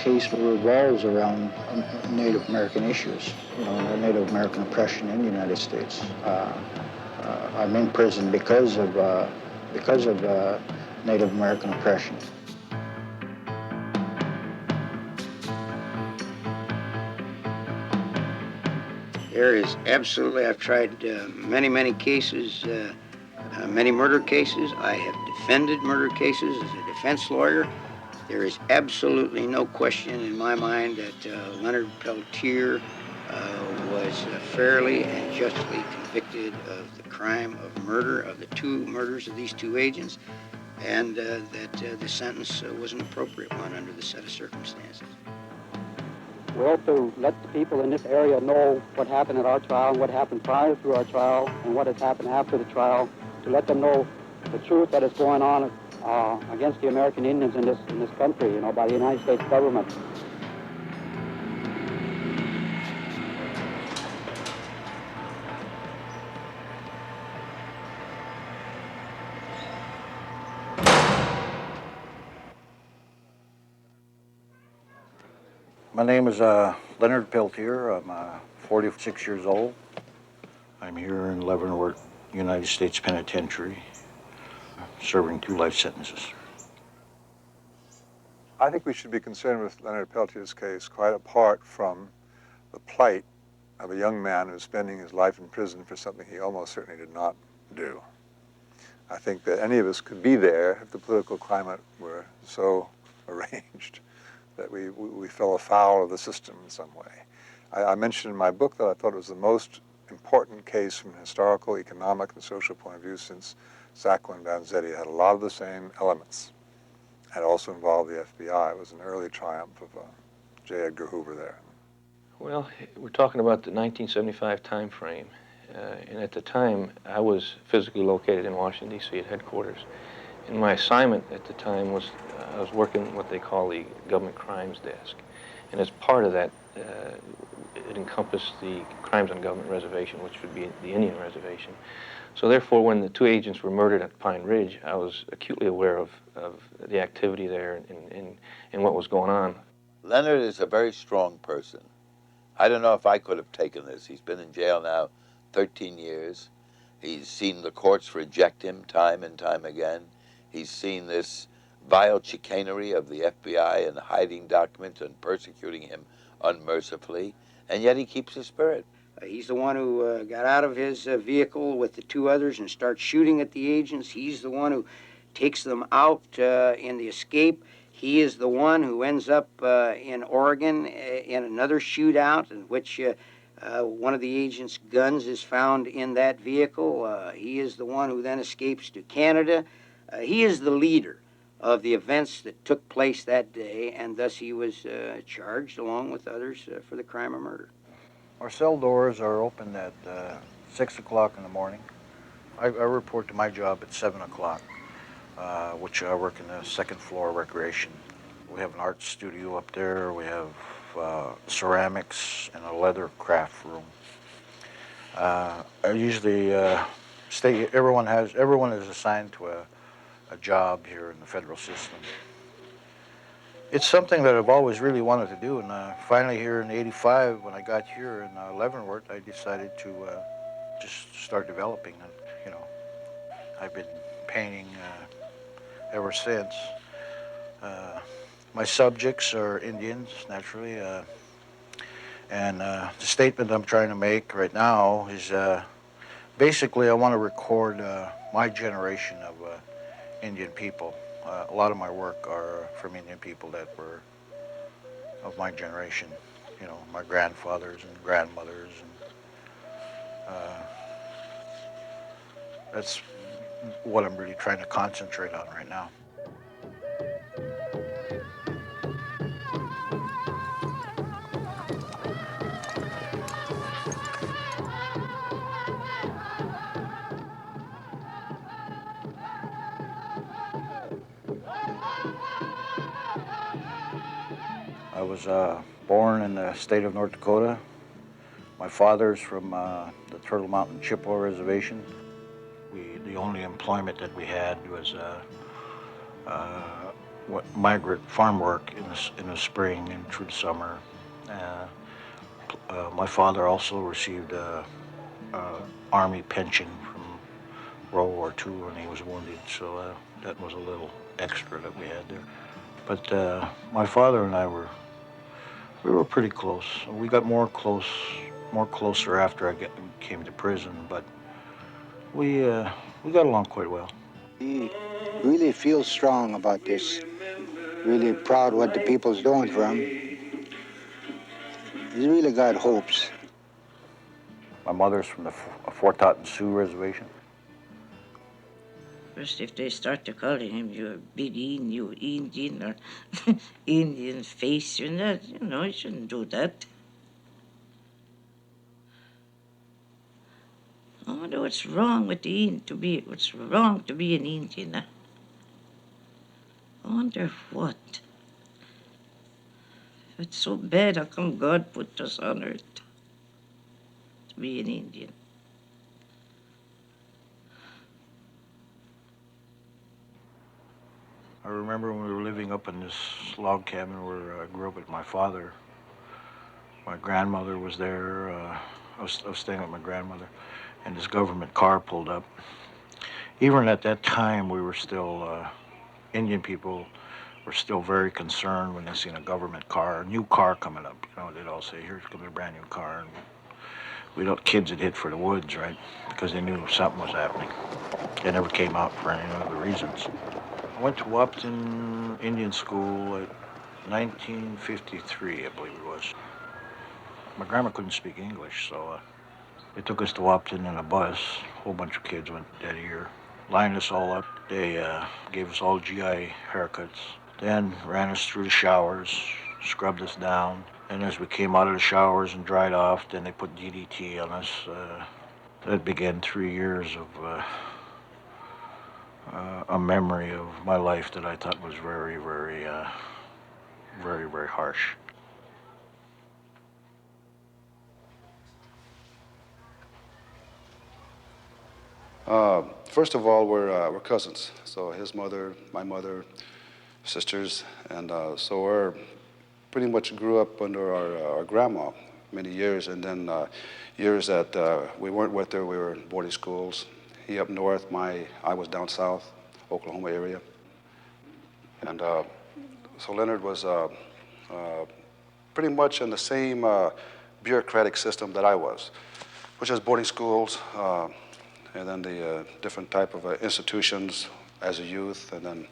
case revolves around Native American issues, Native American oppression in the United States. I'm in prison because of Native American oppression. There is absolutely, I've tried many cases, many murder cases. I have defended murder cases as a defense lawyer. There is absolutely no question in my mind that Leonard Peltier was fairly and justly convicted of the crime of murder, of the two murders of these two agents, and that the sentence was an appropriate one under the set of circumstances. We hope to let the people in this area know what happened at our trial, and what happened prior to our trial, and what has happened after the trial, to let them know the truth that is going on against the American Indians in this country, by the United States government. My name is Leonard Peltier. I'm 46 years old. I'm here in Leavenworth, United States Penitentiary, serving 2 life sentences. I think we should be concerned with Leonard Peltier's case quite apart from the plight of a young man who's spending his life in prison for something he almost certainly did not do. I think that any of us could be there if the political climate were so arranged that we fell afoul of the system in some way. I mentioned in my book that I thought it was the most important case from a historical, economic, and social point of view since Sacco and Vanzetti. It had a lot of the same elements. It also involved the FBI. It was an early triumph of J. Edgar Hoover there. Well, we're talking about the 1975 time frame. And at the time, I was physically located in Washington, D.C. at headquarters. And my assignment at the time was I was working what they call the Government Crimes Desk. And as part of that, it encompassed the crimes on government reservation, which would be the Indian reservation. So therefore, when the 2 agents were murdered at Pine Ridge, I was acutely aware of the activity there and what was going on. Leonard is a very strong person. I don't know if I could have taken this. He's been in jail now 13 years. He's seen the courts reject him time and time again. He's seen this vile chicanery of the FBI and hiding documents and persecuting him unmercifully, and yet he keeps his spirit. He's the one who got out of his vehicle with the 2 others and starts shooting at the agents. He's the one who takes them out in the escape. He is the one who ends up in Oregon in another shootout in which one of the agent's guns is found in that vehicle. He is the one who then escapes to Canada. He is the leader of the events that took place that day, and thus he was charged along with others for the crime of murder. Our cell doors are open at 6 o'clock in the morning. I report to my job at 7 o'clock, which I work in the 2nd floor recreation. We have an art studio up there. We have ceramics and a leather craft room. I usually everyone is assigned to a job here in the federal system. It's something that I've always really wanted to do, and finally here in '85, when I got here in Leavenworth, I decided to just start developing it. I've been painting ever since. My subjects are Indians, naturally, and the statement I'm trying to make right now is basically I want to record my generation of Indian people. A lot of my work are from Indian people that were of my generation, my grandfathers and grandmothers, and that's what I'm really trying to concentrate on right now. I was born in the state of North Dakota. My father's from the Turtle Mountain Chippewa Reservation. The only employment that we had was migrant farm work in the spring and through the summer. My father also received a Army pension from World War II when he was wounded, so that was a little extra that we had there. But my father and I we were pretty close. We got more closer after I came to prison, but we got along quite well. He really feels strong about this, really proud what the people's doing for him. He's really got hopes. My mother's from the Fort Totten Sioux Reservation. First, if they start to calling him, you're big you Indian, or Indian face, you're not, you shouldn't do that. I wonder what's wrong with what's wrong to be an Indian, huh? I wonder what. If it's so bad, how come God put us on earth to be an Indian? I remember when we were living up in this log cabin where I grew up with my father. My grandmother was there. I was staying with my grandmother, and this government car pulled up. Even at that time, we were still, Indian people were still very concerned when they seen a government car, a new car coming up. They'd all say, "Here's comes a brand new car." And kids would hit for the woods, right? Because they knew something was happening. They never came out for any other reasons. I went to Wapton Indian School at 1953, I believe it was. My grandma couldn't speak English, so they took us to Wapton in a bus. A whole bunch of kids went that year. Lined us all up. They gave us all GI haircuts. Then ran us through the showers, scrubbed us down. And as we came out of the showers and dried off, then they put DDT on us. That began 3 years of a memory of my life that I thought was very, very, very, very harsh. First of all, we're cousins. So his mother, my mother, sisters, and so we're pretty much grew up under our grandma many years, and then years that we weren't with her, we were in boarding schools. He up north, I was down south, Oklahoma area, and so Leonard was pretty much in the same bureaucratic system that I was, which is boarding schools. And then the different type of institutions as a youth, and then...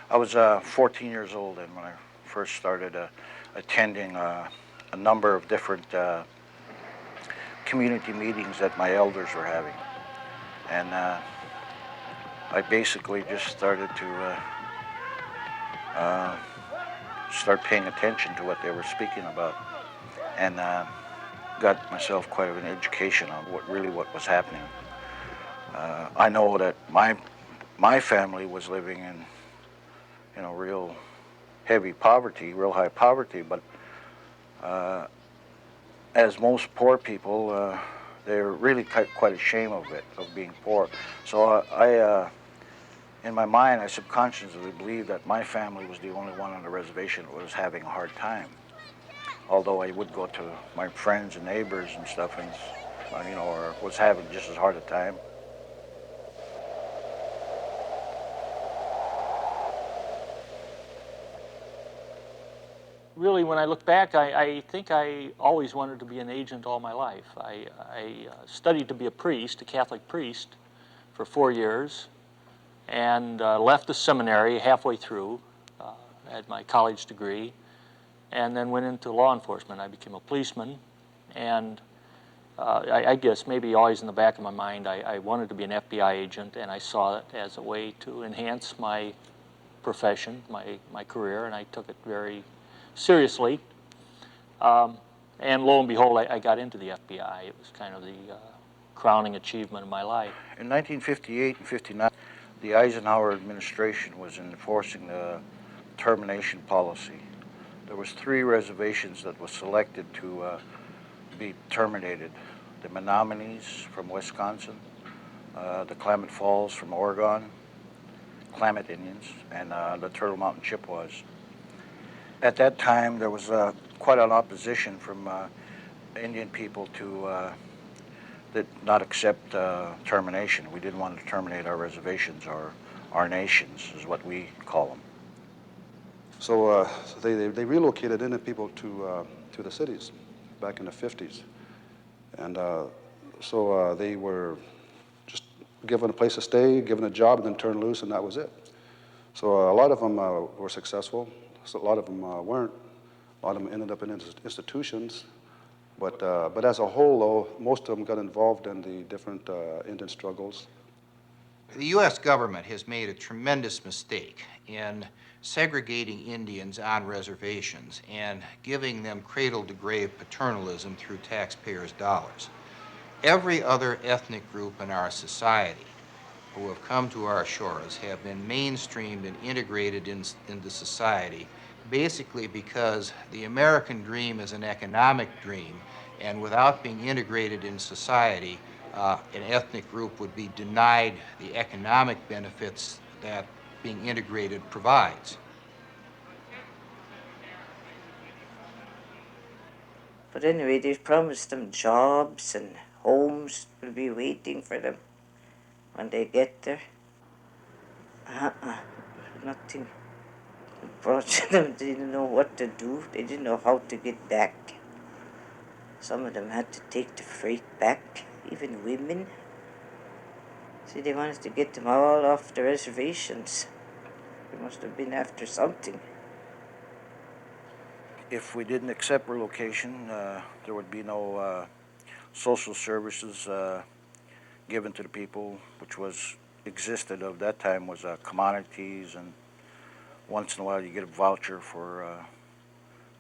I was 14 years old and when I first started attending a number of different community meetings that my elders were having. And I basically just started to start paying attention to what they were speaking about. And got myself quite an education on what was happening. I know that my family was living in, real heavy poverty, real high poverty, but as most poor people, they're really quite ashamed of it, of being poor. So I in my mind, I subconsciously believed that my family was the only one on the reservation that was having a hard time. Although I would go to my friends and neighbors and stuff, and or was having just as hard a time. Really, when I look back, I think I always wanted to be an agent all my life. I studied to be a priest, a Catholic priest, for 4 years, and left the seminary halfway through, had my college degree, and then went into law enforcement. I became a policeman, and I guess maybe always in the back of my mind, I wanted to be an FBI agent, and I saw it as a way to enhance my profession, my career, and I took it very seriously. And lo and behold, I got into the FBI. It was kind of the crowning achievement of my life. In 1958 and 59, the Eisenhower administration was enforcing the termination policy. There was 3 reservations that were selected to be terminated. The Menominees from Wisconsin, the Klamath Falls from Oregon, Klamath Indians and the Turtle Mountain Chippewas. At that time, there was quite an opposition from Indian people to that not accept termination. We didn't want to terminate our reservations or our nations, is what we call them. So, they relocated Indian people to the cities back in the 50s. And so they were just given a place to stay, given a job, and then turned loose, and that was it. So a lot of them were successful. So a lot of them weren't. A lot of them ended up in institutions. But as a whole, though, most of them got involved in the different Indian struggles. The U.S. government has made a tremendous mistake in segregating Indians on reservations and giving them cradle-to-grave paternalism through taxpayers' dollars. Every other ethnic group in our society who have come to our shores have been mainstreamed and integrated into society, basically because the American dream is an economic dream, and without being integrated in society, an ethnic group would be denied the economic benefits that being integrated provides. But anyway, they've promised them jobs and homes will be waiting for them when they get there. Nothing. Them didn't know what to do. They didn't know how to get back. Some of them had to take the freight back, even women. See, they wanted to get them all off the reservations. They must have been after something. If we didn't accept relocation, there would be no social services given to the people, which existed of that time was commodities, and once in a while you get a voucher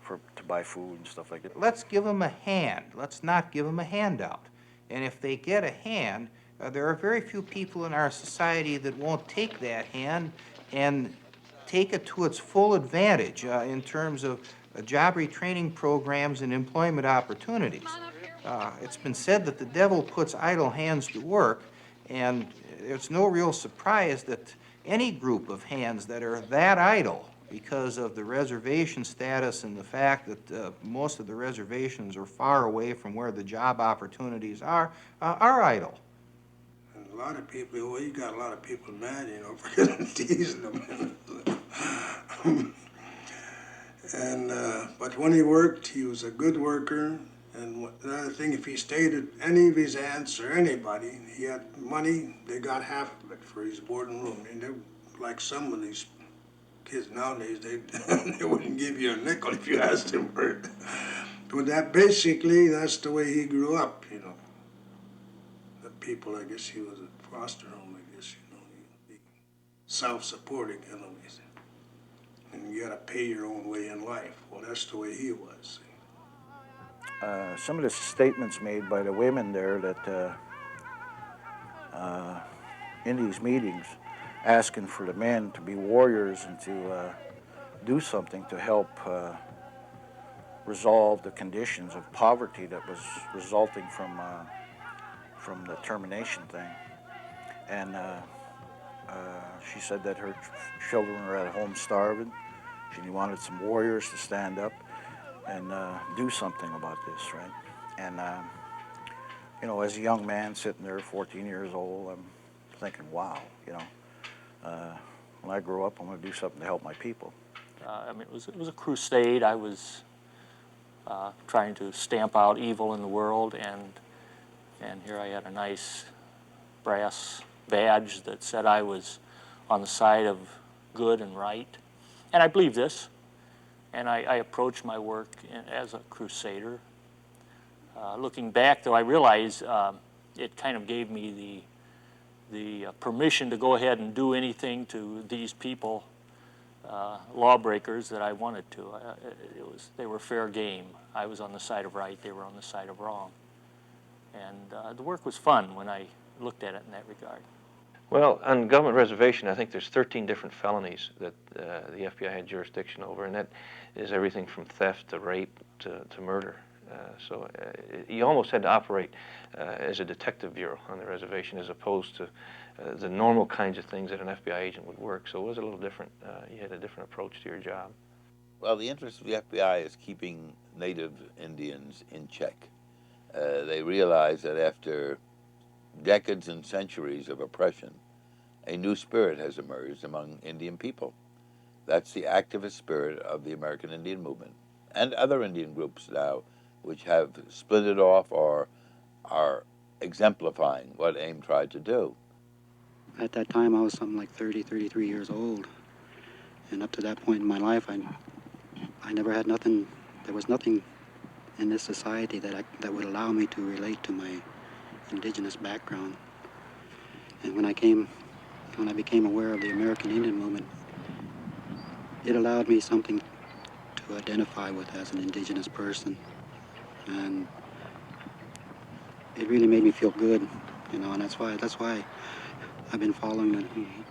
to buy food and stuff like that. Let's give them a hand. Let's not give them a handout. And if they get a hand, there are very few people in our society that won't take that hand and take it to its full advantage in terms of job retraining programs and employment opportunities. It's been said that the devil puts idle hands to work, and it's no real surprise that any group of hands that are that idle because of the reservation status and the fact that most of the reservations are far away from where the job opportunities are idle. And a lot of people, well, you got a lot of people mad, you know, for teasing them. And but when he worked, he was a good worker. And another thing, if he stayed at any of his aunts or anybody, he had money, they got half of it for his board and room. And they're like some of these kids nowadays, they wouldn't give you a nickel if you asked him for it. But that basically, that's the way he grew up, you know. The people, I guess he was a foster home, I guess, you know, he self-supporting, you know. And you gotta pay your own way in life. Well, that's the way he was. Some of the statements made by the women there that in these meetings asking for the men to be warriors and to do something to help resolve the conditions of poverty that was resulting from the termination thing. And she said that her children were at home starving. She wanted some warriors to stand up and do something about this, right? And, you know, as a young man sitting there, 14 years old, I'm thinking, wow, you know, when I grow up, I'm going to do something to help my people. I mean, it was a crusade. I was trying to stamp out evil in the world, and here I had a nice brass badge that said I was on the side of good and right. And I believe this, and I approached my work as a crusader. Looking back, though, I realize it kind of gave me the permission to go ahead and do anything to these people, lawbreakers, that I wanted to. They were fair game. I was on the side of right, they were on the side of wrong. And the work was fun when I looked at it in that regard. Well, on government reservation, I think there's 13 different felonies that the FBI had jurisdiction over, and that is everything from theft to rape to murder. You almost had to operate as a detective bureau on the reservation as opposed to the normal kinds of things that an FBI agent would work. So it was a little different. You had a different approach to your job. Well, the interest of the FBI is keeping native Indians in check. They realize that after decades and centuries of oppression, a new spirit has emerged among Indian people. That's the activist spirit of the American Indian movement and other Indian groups now, which have splintered off or are exemplifying what AIM tried to do. At that time, I was something like 30, 33 years old. And up to that point in my life, I never had nothing, there was nothing in this society that would allow me to relate to my indigenous background. And when I became aware of the American Indian movement, it allowed me something to identify with as an indigenous person. And it really made me feel good, and that's why I've been following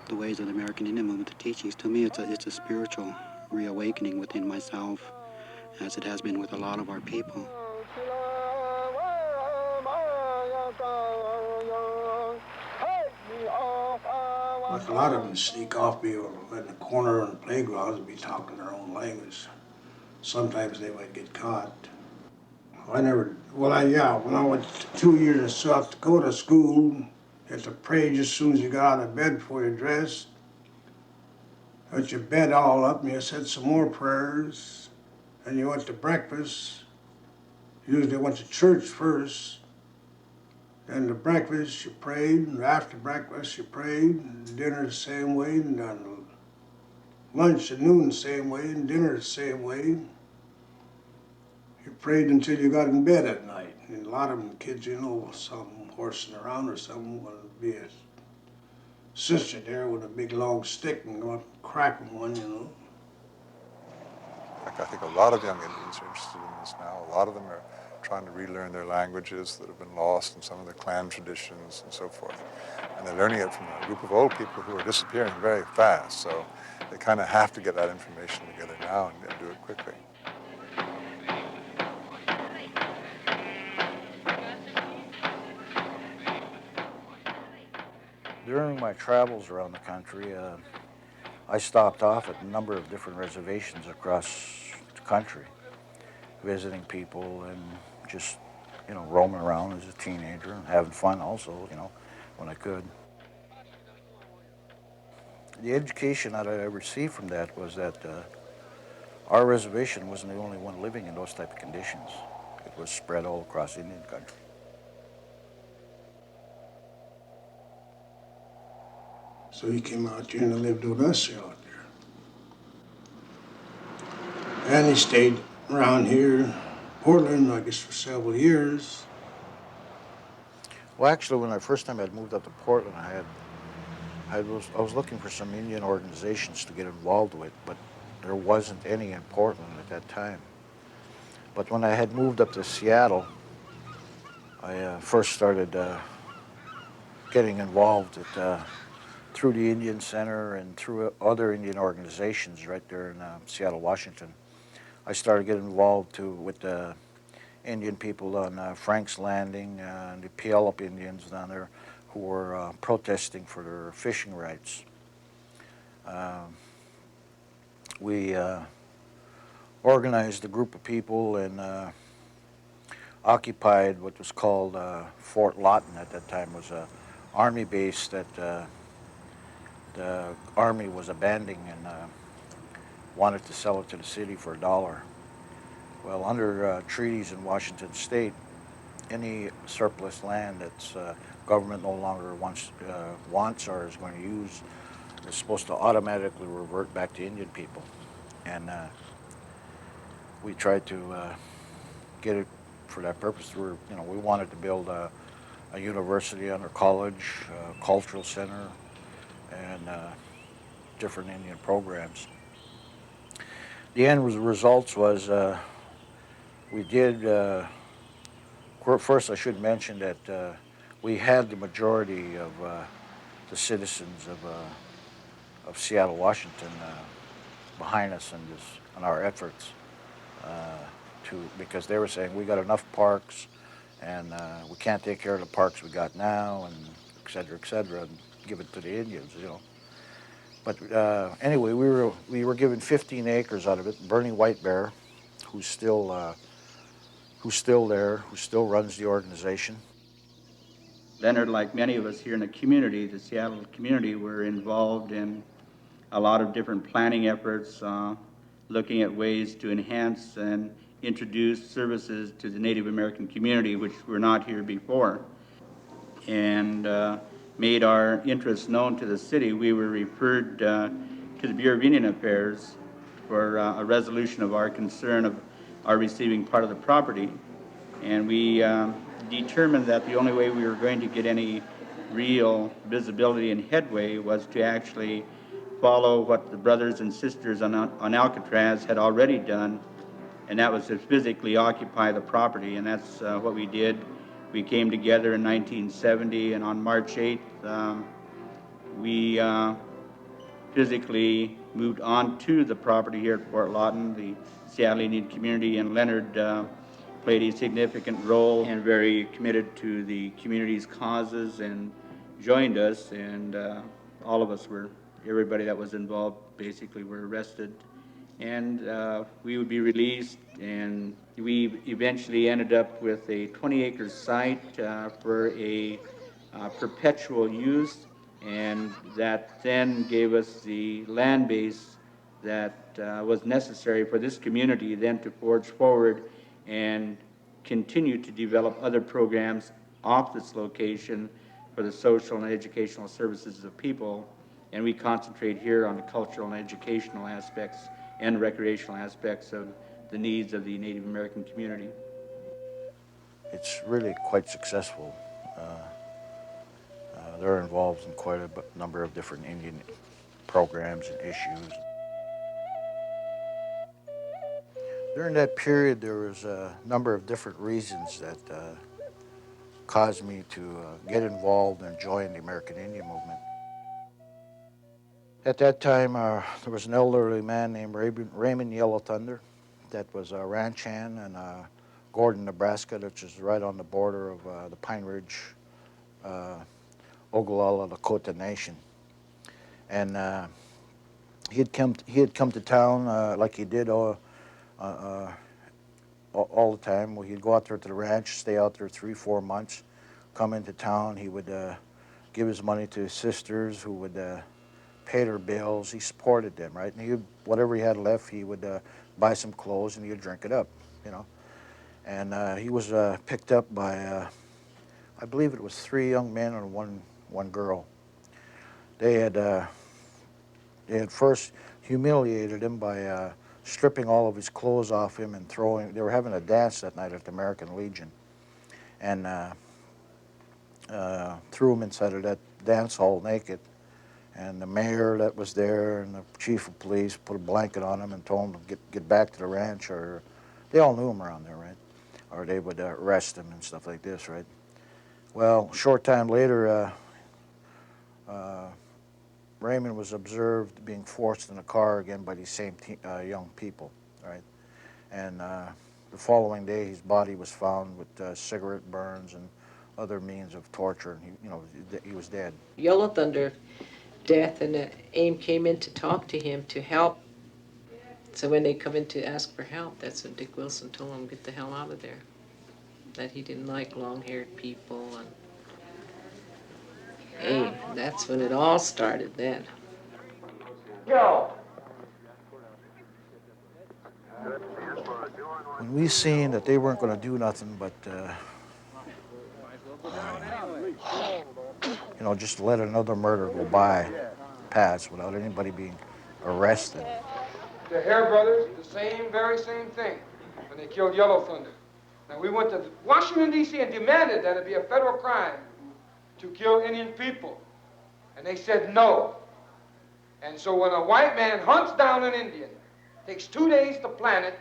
the ways of the American Indian movement, the teachings. To me, it's a spiritual reawakening within myself, as it has been with a lot of our people. But a lot of them sneak off, be in the corner on the playgrounds and be talking their own language. Sometimes they might get caught. When I went 2 years in South Dakota school, you had to pray just as soon as you got out of bed before you dressed. Put your bed all up and you said some more prayers. And you went to breakfast. Usually went to church first. Then to breakfast you prayed, and after breakfast you prayed, and dinner the same way, and then lunch and noon the same way, and dinner the same way. You prayed until you got in bed at night. And a lot of them kids, some horsing around or something, would be a sister there with a big long stick and go crack them one, I think a lot of young Indians are interested in this now. A lot of them are trying to relearn their languages that have been lost and some of their clan traditions and so forth. And they're learning it from a group of old people who are disappearing very fast. So they kind of have to get that information together now and do it quickly. During my travels around the country, I stopped off at a number of different reservations across the country, visiting people and just, roaming around as a teenager and having fun also, when I could. The education that I received from that was that our reservation wasn't the only one living in those type of conditions. It was spread all across Indian country. So he came out here and lived with us out there. And he stayed around here, Portland, I guess, for several years. Well, actually, when I first time I had moved up to Portland, I was looking for some Indian organizations to get involved with, but there wasn't any in Portland at that time. But when I had moved up to Seattle, I first started getting involved through the Indian Center and through other Indian organizations right there in Seattle, Washington. I started getting involved with the Indian people on Frank's Landing, the Puyallup Indians down there who were protesting for their fishing rights. We organized a group of people and occupied what was called Fort Lawton at that time. It was an army base that the army was abandoning and wanted to sell it to the city for $1. Well, under treaties in Washington State, any surplus land that's government no longer wants or is going to use is supposed to automatically revert back to Indian people. And we tried to get it for that purpose. We wanted to build a university under college, a cultural center, and different Indian programs. The end results was we did, first I should mention that we had the majority of the citizens of Seattle, Washington behind us in our efforts. because they were saying we got enough parks, and we can't take care of the parks we got now, and et cetera, and give it to the Indians, you know. But anyway, we were given 15 acres out of it. Bernie White Bear, who's still there, who still runs the organization. Leonard, like many of us here in the community, the Seattle community, were involved in a lot of different planning efforts, looking at ways to enhance and introduce services to the Native American community, which were not here before, and made our interests known to the city. We were referred to the Bureau of Indian Affairs for a resolution of our concern of our receiving part of the property. And we determined that the only way we were going to get any real visibility and headway was to actually follow what the brothers and sisters on Alcatraz had already done, and that was to physically occupy the property, and that's what we did. We came together in 1970, and on March 8th, we physically moved on to the property here at Fort Lawton. The Seattle Indian community and Leonard played a significant role and very committed to the community's causes and joined us, and all of us were, everybody that was involved basically were arrested, and we would be released, and we eventually ended up with a 20-acre site for a perpetual use, and that then gave us the land base that was necessary for this community then to forge forward and continue to develop other programs off this location for the social and educational services of people. And we concentrate here on the cultural and educational aspects and recreational aspects of the needs of the Native American community. It's really quite successful. They're involved in quite a number of different Indian programs and issues. During that period, there was a number of different reasons that caused me to get involved and join the American Indian movement. At that time, there was an elderly man named Raymond Yellow Thunder that was a ranch hand in Gordon, Nebraska, which is right on the border of the Pine Ridge, Oglala, Lakota Nation. And he had come to town like he did all the time. Well, he'd go out there to the ranch, stay out there 3-4 months, come into town. He would give his money to his sisters who would pay their bills. He supported them, right? And whatever he had left, he would buy some clothes and he would drink it up, you know. And he was picked up by, I believe it was 3 young men and one girl. They had first humiliated him by stripping all of his clothes off him and throwing. They were having a dance that night at the American Legion, and threw him inside of that dance hall naked. And the mayor that was there and the chief of police put a blanket on him and told him to get back to the ranch, or they all knew him around there, right? Or they would arrest him and stuff like this, right? Well, a short time later, Raymond was observed being forced in a car again by these same young people, right? And the following day, his body was found with cigarette burns and other means of torture. And he was dead. Yellow Thunder death, and AIM came in to talk to him to help. So when they come in to ask for help, that's when Dick Wilson told him, get the hell out of there. That he didn't like long-haired people, and AIM. That's when it all started then. When we seen that they weren't going to do nothing but just let another murder go by, pass, without anybody being arrested. The Hare brothers, the very same thing, when they killed Yellow Thunder. Now, we went to Washington, D.C. and demanded that it be a federal crime to kill Indian people. And they said no. And so when a white man hunts down an Indian, takes 2 days to plan it,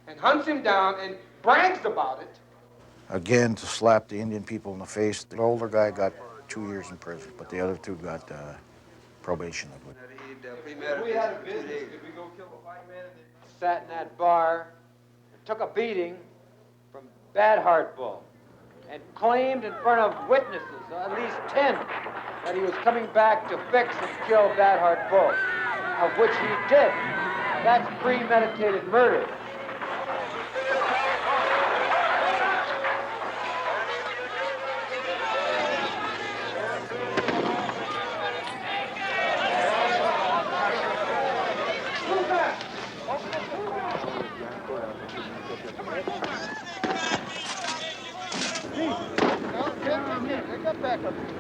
and hunts him down and brags about it. Again, to slap the Indian people in the face. The older guy got 2 years in prison, but the other 2 got probation. If we had a business, could we go kill a white man and sat in that bar took a beating from Bad Heart Bull and claimed in front of witnesses, at least 10, that he was coming back to fix and kill Bad Heart Bull, of which he did. Now, that's premeditated murder.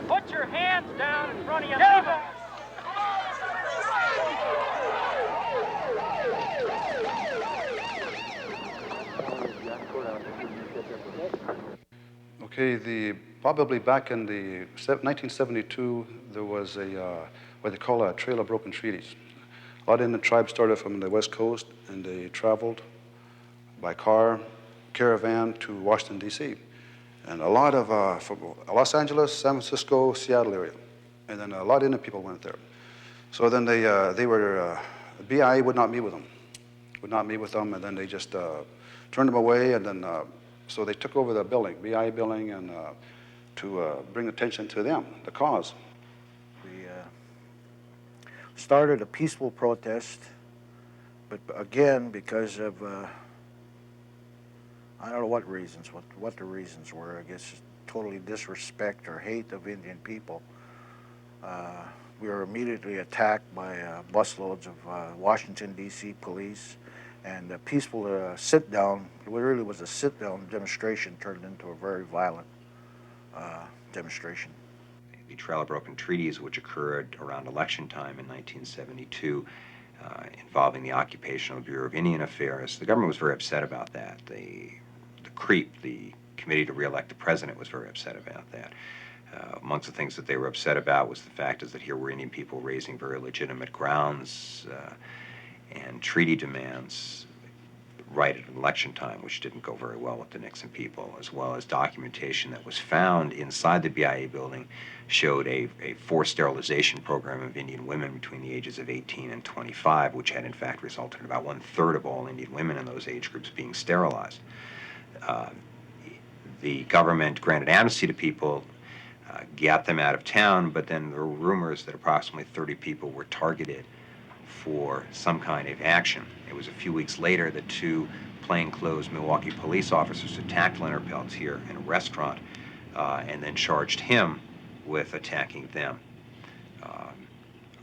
Put your hands down in front of you. Okay, probably back in the 1972, there was what they call a trail of broken treaties. A lot of Indian tribes started from the West Coast, and they traveled by car, caravan to Washington, D.C. And a lot of, from Los Angeles, San Francisco, Seattle area. And then a lot of Indian people went there. So then BIA would not meet with them. And then they just turned them away, and then, so they took over the building, BIA building, and to bring attention to them, the cause. We started a peaceful protest, but again, because of, I don't know what reasons, what the reasons were, I guess totally disrespect or hate of Indian people. We were immediately attacked by busloads of Washington, D.C. police, and a peaceful sit-down, it really was a sit-down demonstration, turned into a very violent demonstration. The Trail of Broken Treaties, which occurred around election time in 1972, involving the Occupational Bureau of Indian Affairs, the government was very upset about that. The CREEP, the Committee to Re-elect the President, was very upset about that. Amongst the things that they were upset about was the fact is that here were Indian people raising very legitimate grounds and treaty demands right at election time, which didn't go very well with the Nixon people, as well as documentation that was found inside the BIA building showed a forced sterilization program of Indian women between the ages of 18 and 25, which had in fact resulted in about 1/3 of all Indian women in those age groups being sterilized. The government granted amnesty to people, got them out of town, but then there were rumors that approximately 30 people were targeted for some kind of action. It was a few weeks later that 2 plainclothes Milwaukee police officers attacked Leonard Peltier in a restaurant and then charged him with attacking them.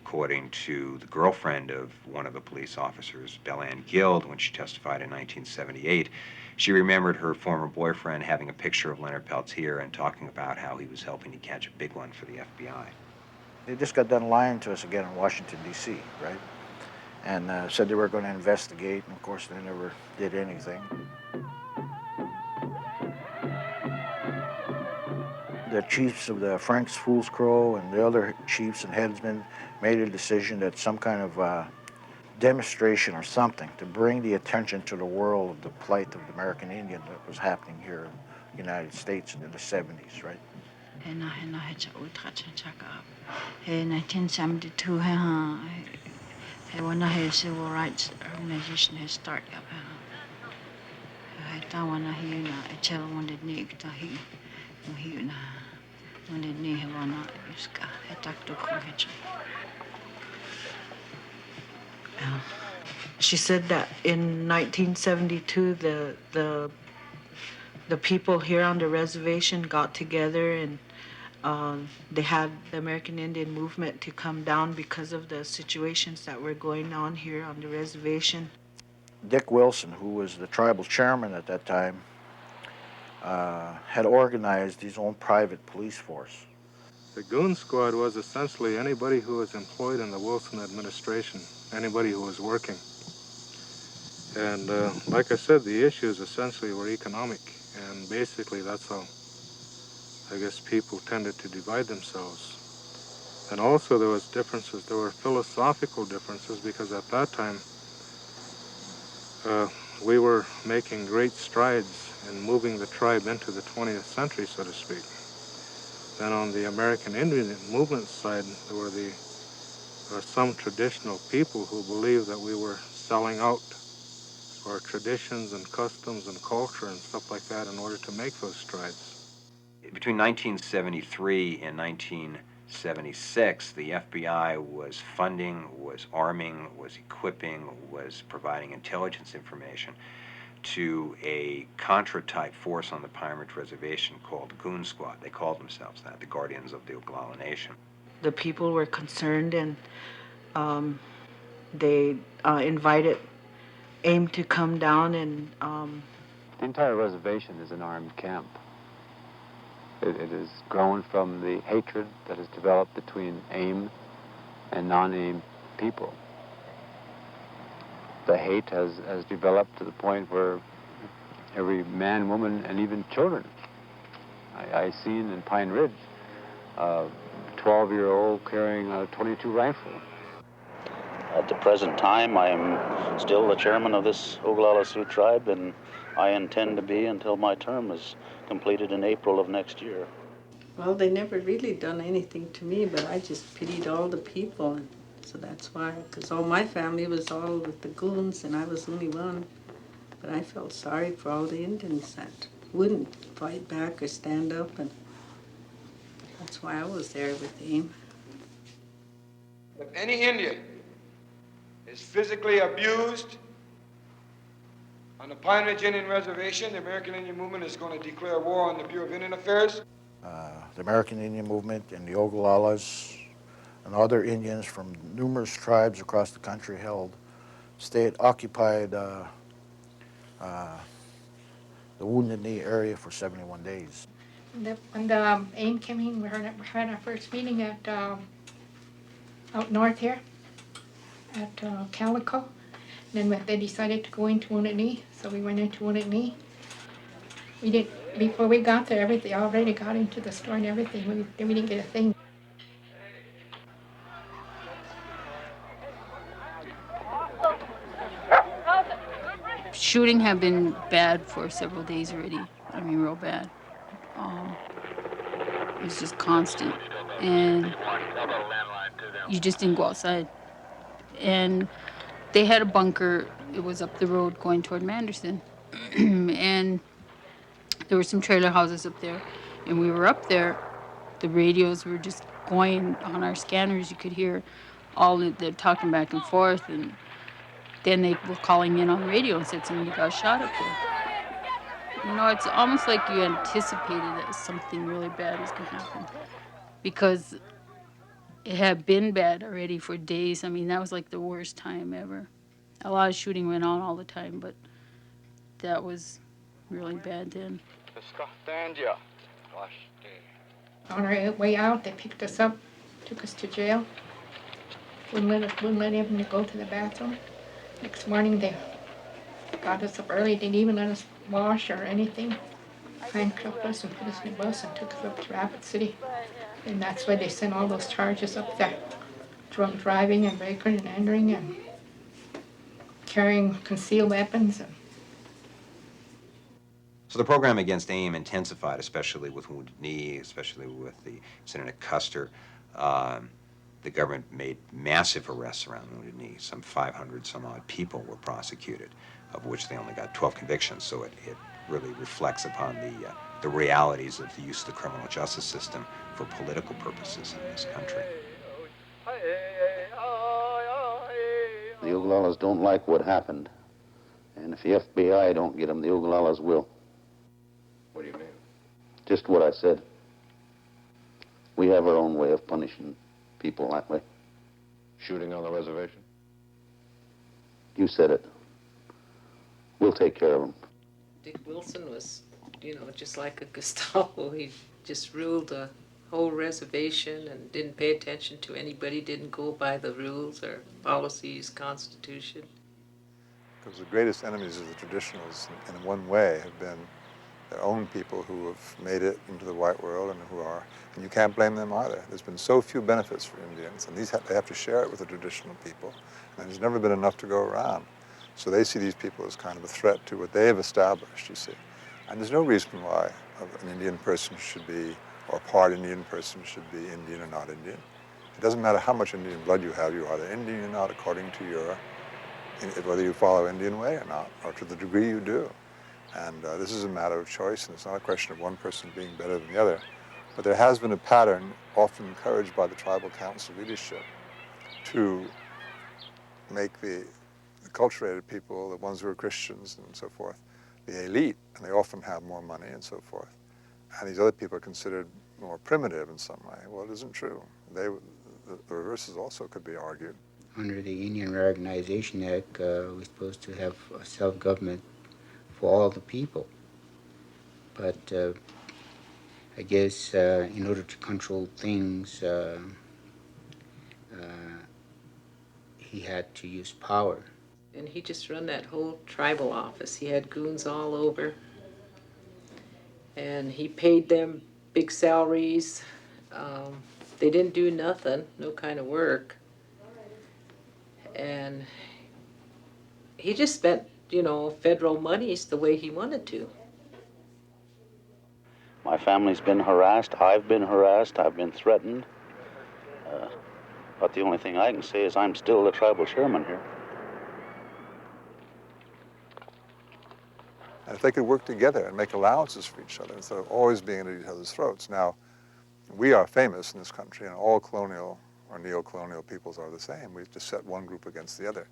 According to the girlfriend of one of the police officers, Bellanne Guild, when she testified in 1978, she remembered her former boyfriend having a picture of Leonard Peltier and talking about how he was helping to catch a big one for the FBI. They just got done lying to us again in Washington, D.C., right? And said they were going to investigate, and of course they never did anything. The chiefs of the Frank's Fool's Crow and the other chiefs and headsmen made a decision that some kind of demonstration or something to bring the attention to the world of the plight of the American Indian that was happening here in the United States in the 70s, right? In 1972, when the civil rights organization has started up, I want to hear a child wanted Nick to hear. She said that in 1972, the people here on the reservation got together and they had the American Indian movement to come down because of the situations that were going on here on the reservation. Dick Wilson, who was the tribal chairman at that time, had organized his own private police force. The Goon Squad was essentially anybody who was employed in the Wilson administration, anybody who was working. And like I said, the issues essentially were economic, and basically that's how I guess people tended to divide themselves. And also there was differences, there were philosophical differences, because at that time we were making great strides in moving the tribe into the 20th century, so to speak. Then on the American Indian movement side, there were some traditional people who believed that we were selling out or traditions and customs and culture and stuff like that in order to make those strides. Between 1973 and 1976, the FBI was funding, was arming, was equipping, was providing intelligence information to a Contra-type force on the Pine Ridge Reservation called Goon Squad. They called themselves that, the Guardians of the Oglala Nation. The people were concerned, and they invited AIM to come down and... The entire reservation is an armed camp. It has grown from the hatred that has developed between AIM and non-AIM people. The hate has developed to the point where every man, woman, and even children. I seen in Pine Ridge a 12-year-old carrying a .22 rifle. At the present time, I am still the chairman of this Oglala Sioux tribe, and I intend to be until my term is completed in April of next year. Well, they never really done anything to me, but I just pitied all the people. And so that's why, because all my family was all with the goons, and I was only one. But I felt sorry for all the Indians that wouldn't fight back or stand up, and that's why I was there with AIM. If any Indian is physically abused on the Pine Ridge Indian Reservation, the American Indian Movement is going to declare war on the Bureau of Indian Affairs. The American Indian Movement and the Oglalas and other Indians from numerous tribes across the country occupied the Wounded Knee area for 71 days. When the AIM came in, we had our first meeting at out north here at Calico. And then they decided to go into Wounded Knee, so we went into Wounded Knee. We didn't, before we got there, everything already got into the store and everything. We didn't get a thing. Shooting have been bad for several days already. I mean, real bad. It was just constant, and you just didn't go outside. And they had a bunker. It was up the road going toward Manderson, and there were some trailer houses up there. And we were up there. The radios were just going on our scanners. You could hear they're talking back and forth, and then they were calling in on the radio and said somebody got shot up there. You know, it's almost like you anticipated that something really bad was going to happen, because it had been bad already for days. I mean, that was like the worst time ever. A lot of shooting went on all the time, but that was really bad then. On our way out, they picked us up, took us to jail. Wouldn't let anyone go to the bathroom. Next morning, they got us up early. Didn't even let us wash or anything. Handcuffed us and put us in a bus and took us up to Rapid City. And that's why they sent all those charges up there. Drunk driving and breaking and entering and carrying concealed weapons. So the program against AIM intensified, especially with Wounded Knee, especially with the incident at Custer. The government made massive arrests around Wounded Knee. Some 500 some odd people were prosecuted, of which they only got 12 convictions. So it really reflects upon the realities of the use of the criminal justice system for political purposes in this country. The Oglalas don't like what happened, and if the FBI don't get them, the Oglalas will. What do you mean? Just what I said. We have our own way of punishing people that way. Shooting on the reservation? You said it. We'll take care of them. Dick Wilson was, just like a Gestapo. He just ruled the whole reservation and didn't pay attention to anybody, didn't go by the rules or policies, Constitution. Because the greatest enemies of the traditionals, in one way, have been their own people who have made it into the white world and you can't blame them either. There's been so few benefits for Indians, and they have to share it with the traditional people, and there's never been enough to go around. So they see these people as kind of a threat to what they have established, you see. And there's no reason why an Indian person should be, or a part Indian person should be Indian or not Indian. It doesn't matter how much Indian blood you have, you are either Indian or not according to your whether you follow Indian way or not, or to the degree you do. And this is a matter of choice, and it's not a question of one person being better than the other. But there has been a pattern, often encouraged by the tribal council leadership, to make the cultivated people, the ones who are Christians and so forth, the elite, and they often have more money and so forth. And these other people are considered more primitive in some way. Well, it isn't true. The reverses also could be argued. Under the Indian Reorganization Act, we're supposed to have self-government for all the people. But I guess in order to control things, he had to use power. And he just run that whole tribal office. He had goons all over. And he paid them big salaries. They didn't do nothing, no kind of work. And he just spent, you know, federal monies the way he wanted to. My family's been harassed. I've been harassed. I've been threatened. But the only thing I can say is I'm still the tribal chairman here. And if they could work together and make allowances for each other instead of always being at each other's throats. Now, we are famous in this country, and all colonial or neo-colonial peoples are the same. We've just set one group against the other.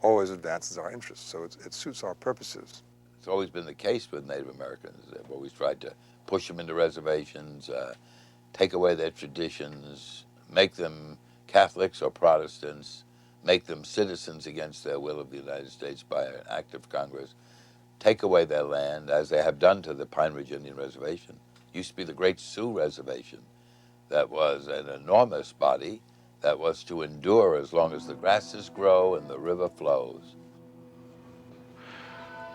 Always advances our interests, so it suits our purposes. It's always been the case with Native Americans. They've always tried to push them into reservations, take away their traditions, make them Catholics or Protestants, make them citizens against their will of the United States by an act of Congress, take away their land, as they have done to the Pine Ridge Indian Reservation. Used to be the Great Sioux Reservation. That was an enormous body that was to endure as long as the grasses grow and the river flows.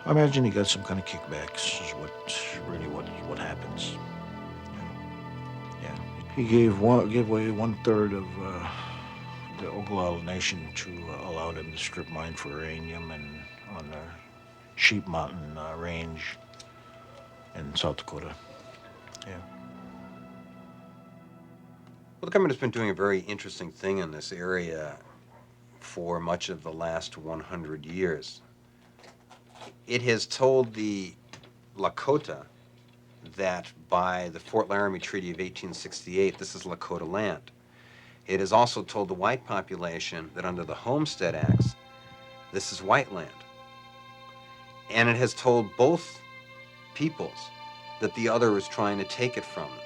I imagine he got some kind of kickbacks, is what happens. Yeah. He gave away 1/3 of the Oglala Nation to allow them to strip mine for uranium and on the Sheep Mountain Range in South Dakota. Yeah. Well, the government has been doing a very interesting thing in this area for much of the last 100 years. It has told the Lakota that by the Fort Laramie Treaty of 1868, this is Lakota land. It has also told the white population that under the Homestead Acts, this is white land. And it has told both peoples that the other is trying to take it from them.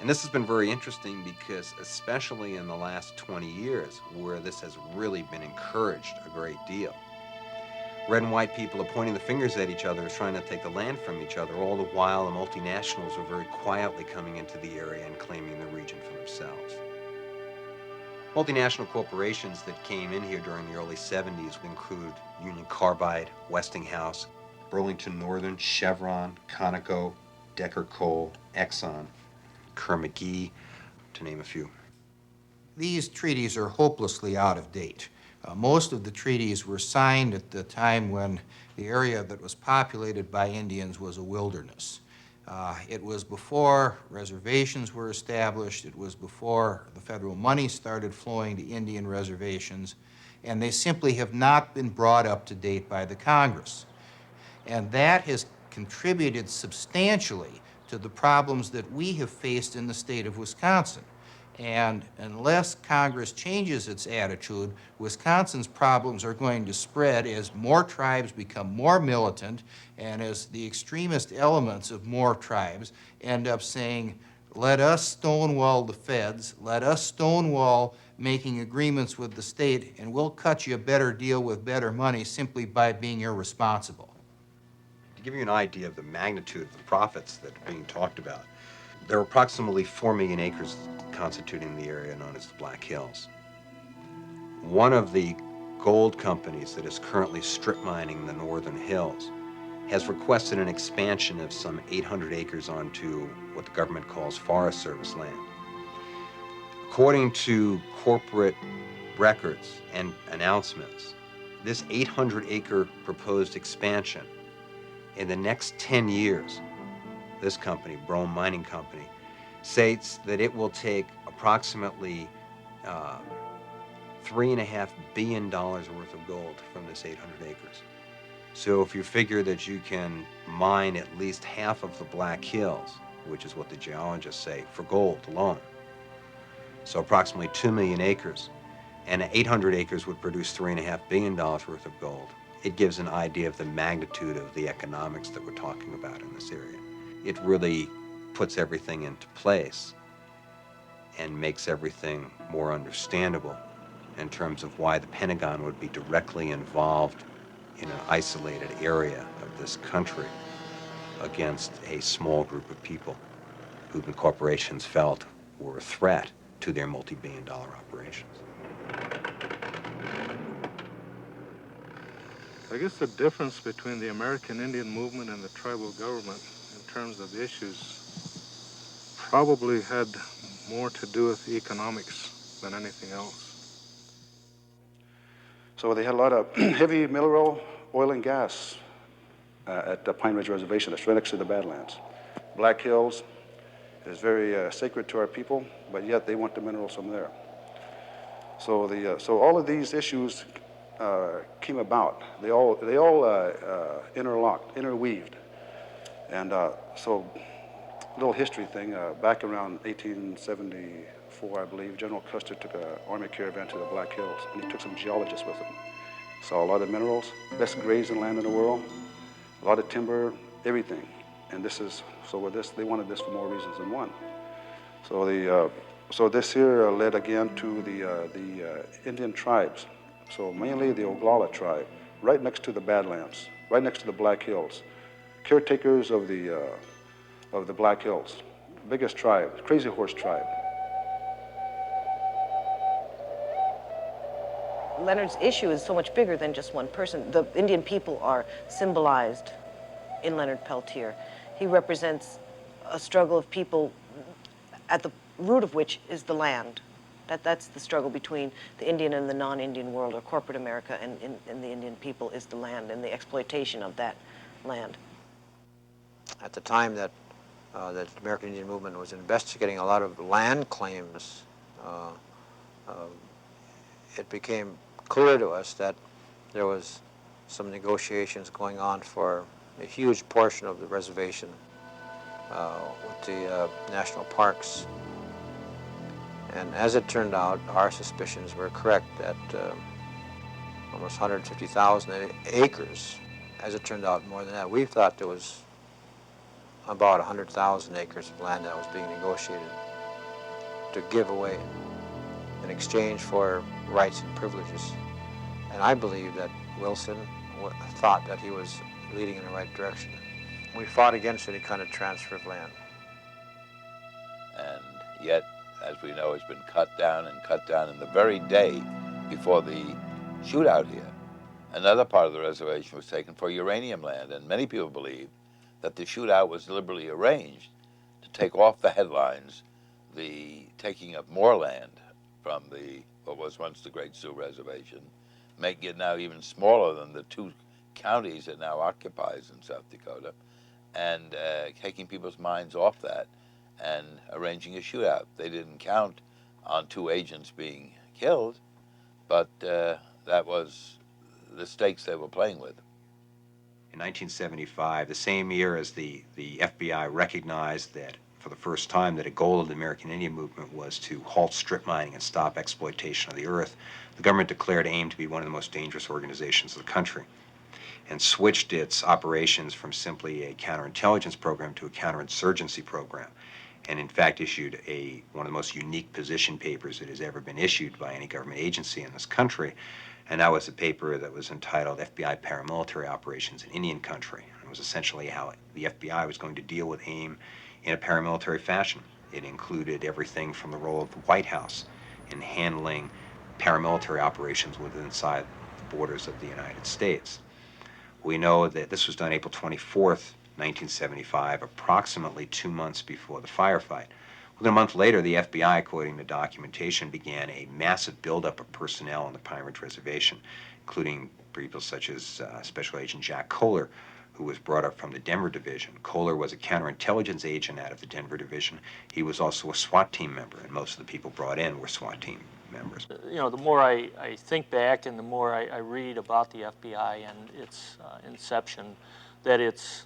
And this has been very interesting because, especially in the last 20 years, where this has really been encouraged a great deal, red and white people are pointing the fingers at each other as trying to take the land from each other, all the while the multinationals are very quietly coming into the area and claiming the region for themselves. Multinational corporations that came in here during the early 70s would include Union Carbide, Westinghouse, Burlington Northern, Chevron, Conoco, Decker Coal, Exxon, Kerr-McGee, to name a few. These treaties are hopelessly out of date. Most of the treaties were signed at the time when the area that was populated by Indians was a wilderness. It was before reservations were established. It was before the federal money started flowing to Indian reservations, and they simply have not been brought up to date by the Congress. And that has contributed substantially to the problems that we have faced in the state of Wisconsin. And unless Congress changes its attitude, Wisconsin's problems are going to spread as more tribes become more militant and as the extremist elements of more tribes end up saying, let us stonewall the feds, let us stonewall making agreements with the state, and we'll cut you a better deal with better money simply by being irresponsible. To give you an idea of the magnitude of the profits that are being talked about, there are approximately 4 million acres constituting the area known as the Black Hills. One of the gold companies that is currently strip mining the northern hills has requested an expansion of some 800 acres onto what the government calls Forest Service land. According to corporate records and announcements, this 800-acre proposed expansion in the next 10 years, this company, Brome Mining Company, states that it will take approximately $3.5 billion worth of gold from this 800 acres. So if you figure that you can mine at least half of the Black Hills, which is what the geologists say, for gold alone, so approximately 2 million acres, and 800 acres would produce $3.5 billion worth of gold, it gives an idea of the magnitude of the economics that we're talking about in this area. It really puts everything into place and makes everything more understandable in terms of why the Pentagon would be directly involved in an isolated area of this country against a small group of people who the corporations felt were a threat to their multi-billion-dollar operations. I guess the difference between the American Indian movement and the tribal government in terms of issues probably had more to do with economics than anything else. So they had a lot of heavy mineral, oil and gas at the Pine Ridge Reservation. That's right next to the Badlands. Black Hills is very sacred to our people, but yet they want the minerals from there. So all of these issues came about. They all interlocked, interweaved, and so a little history thing. Back around 1874, I believe, General Custer took an army caravan to the Black Hills, and he took some geologists with him. Saw a lot of minerals, best grazing land in the world, a lot of timber, everything. And this is so with this, they wanted this for more reasons than one. So this here led again to the Indian tribes. So mainly the Oglala tribe, right next to the Badlands, right next to the Black Hills, caretakers of the Black Hills, biggest tribe, Crazy Horse tribe. Leonard's issue is so much bigger than just one person. The Indian people are symbolized in Leonard Peltier. He represents a struggle of people at the root of which is the land. That's the struggle between the Indian and the non-Indian world, or corporate America and the Indian people, is the land and the exploitation of that land. At the time that the American Indian movement was investigating a lot of land claims, it became clear to us that there was some negotiations going on for a huge portion of the reservation with the national parks. And as it turned out, our suspicions were correct that almost 150,000 acres. As it turned out, more than that. We thought there was about 100,000 acres of land that was being negotiated to give away in exchange for rights and privileges. And I believe that Wilson thought that he was leading in the right direction. We fought against any kind of transfer of land. And yet, as we know, it's been cut down, and the very day before the shootout here, another part of the reservation was taken for uranium land, and many people believe that the shootout was deliberately arranged to take off the headlines the taking of more land from what was once the Great Sioux Reservation, making it now even smaller than the 2 counties it now occupies in South Dakota, and taking people's minds off that and arranging a shootout. They didn't count on 2 agents being killed, but that was the stakes they were playing with. In 1975, the same year as the FBI recognized that for the first time that a goal of the American Indian movement was to halt strip mining and stop exploitation of the earth, the government declared AIM to be one of the most dangerous organizations of the country and switched its operations from simply a counterintelligence program to a counterinsurgency program, and in fact issued one of the most unique position papers that has ever been issued by any government agency in this country. And that was a paper that was entitled FBI Paramilitary Operations in Indian Country. And it was essentially how the FBI was going to deal with AIM in a paramilitary fashion. It included everything from the role of the White House in handling paramilitary operations within inside the borders of the United States. We know that this was done April 24th, 1975, approximately 2 months before the firefight. Within a month later, the FBI, according to documentation, began a massive buildup of personnel on the Pine Ridge Reservation, including people such as Special Agent Jack Kohler, who was brought up from the Denver Division. Kohler was a counterintelligence agent out of the Denver Division. He was also a SWAT team member, and most of the people brought in were SWAT team members. You know, the more I think back and the more I read about the FBI and its inception, that its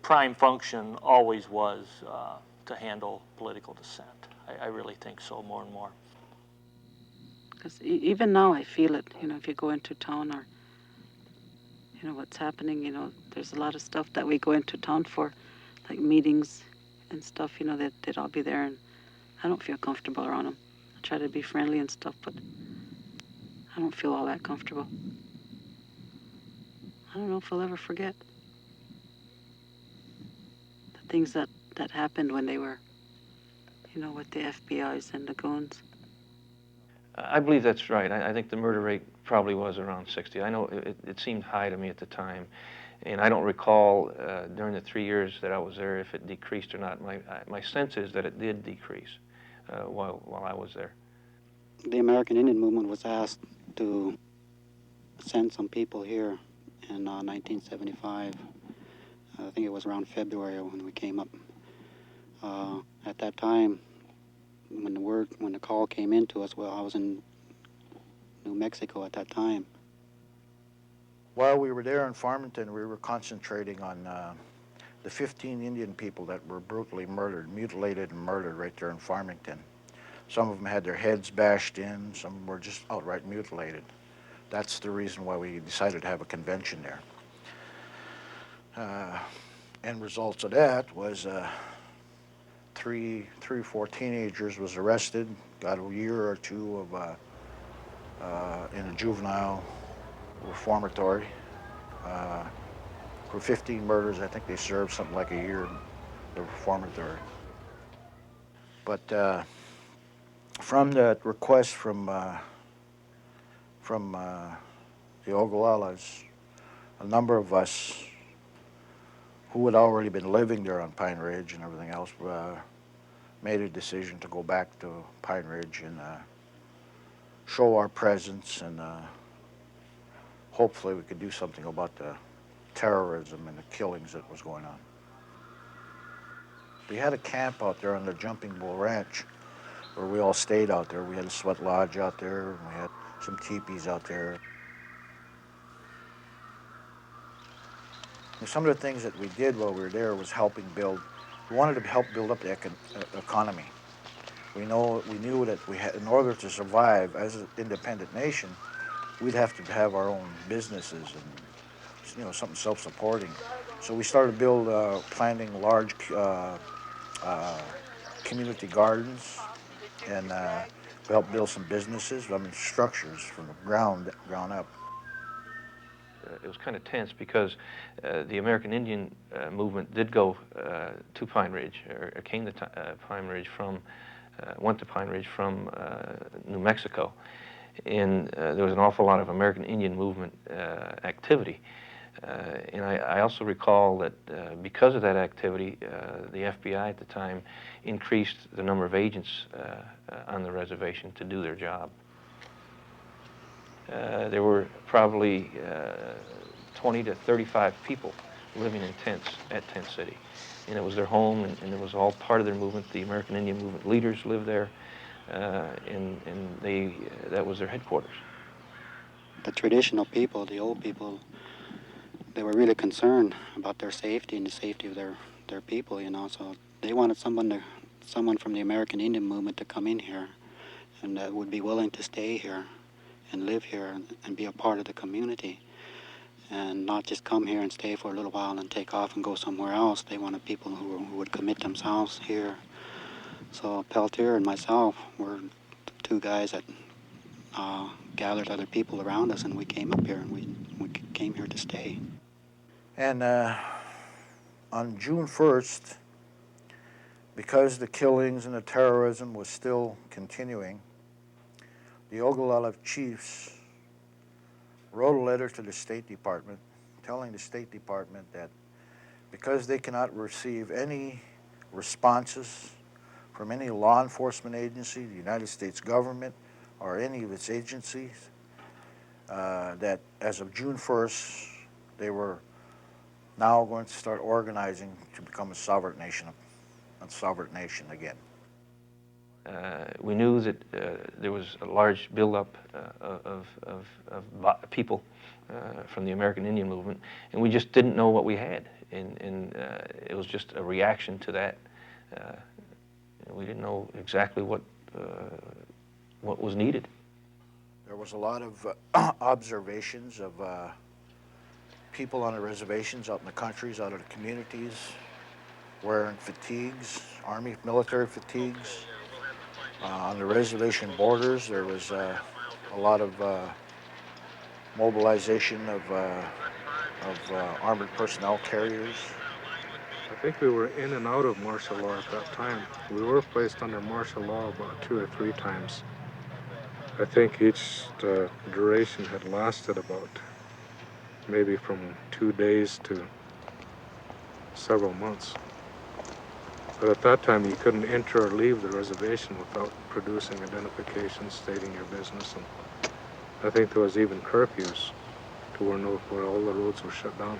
prime function always was to handle political dissent. I really think so more and more. Because even now I feel it, you know, if you go into town or, you know, what's happening, you know, there's a lot of stuff that we go into town for, like meetings and stuff, you know, that they'd all be there, and I don't feel comfortable around them. I try to be friendly and stuff, but I don't feel all that comfortable. I don't know if I'll ever forget the things that happened when they were, you know, with the FBIs and the goons. I believe that's right. I think the murder rate probably was around 60. I know it seemed high to me at the time, and I don't recall during the 3 years that I was there if it decreased or not. My sense is that it did decrease while I was there. The American Indian movement was asked to send some people here in 1975. I think it was around February when we came up. At that time, when the call came into us, well, I was in New Mexico at that time. While we were there in Farmington, we were concentrating on the 15 Indian people that were brutally murdered, mutilated and murdered right there in Farmington. Some of them had their heads bashed in, some were just outright mutilated. That's the reason why we decided to have a convention there. End results of that was three or four teenagers was arrested, got a year or two of in a juvenile reformatory. For 15 murders, I think they served something like a year in the reformatory. But from that request from the Oglalas, a number of us who had already been living there on Pine Ridge and everything else made a decision to go back to Pine Ridge and show our presence, and hopefully we could do something about the terrorism and the killings that was going on. We had a camp out there on the Jumping Bull Ranch where we all stayed out there. We had a sweat lodge out there, and we had some teepees out there. And some of the things that we did while we were there was helping build. We wanted to help build up the economy. We knew that we had, in order to survive as an independent nation, we'd have to have our own businesses and, you know, something self-supporting. So we started planting large community gardens, and we helped build some businesses, structures from the ground up. It was kind of tense because the American Indian movement did go to Pine Ridge, or came to Pine Ridge from, went to Pine Ridge from New Mexico. And there was an awful lot of American Indian movement activity. And I also recall that because of that activity, the FBI at the time increased the number of agents on the reservation to do their job. There were probably 20 to 35 people living in tents at Tent City. And it was their home, and it was all part of their movement. The American Indian movement leaders lived there, and that was their headquarters. The traditional people, the old people, they were really concerned about their safety and the safety of their people, you know, so they wanted someone from the American Indian movement to come in here and that would be willing to stay here and live here and be a part of the community and not just come here and stay for a little while and take off and go somewhere else. They wanted people who would commit themselves here. So Peltier and myself were the two guys that gathered other people around us, and we came up here, and we came here to stay. And on June 1st, because the killings and the terrorism was still continuing, the Oglala chiefs wrote a letter to the State Department telling the State Department that because they cannot receive any responses from any law enforcement agency, the United States government, or any of its agencies, that as of June 1st, they were now going to start organizing to become a sovereign nation again. We knew that there was a large buildup of people from the American Indian movement, and we just didn't know what we had. And it was just a reaction to that. We didn't know exactly what was needed. There was a lot of observations of people on the reservations, out in the countries, out in the communities, wearing fatigues, Army military fatigues. On the reservation borders, there was a lot of mobilization of armored personnel carriers. I think we were in and out of martial law at that time. We were placed under martial law about 2 or 3 times. I think each duration had lasted about maybe from 2 days to several months. But at that time, you couldn't enter or leave the reservation without producing identification stating your business. And I think there was even curfews to where all the roads were shut down.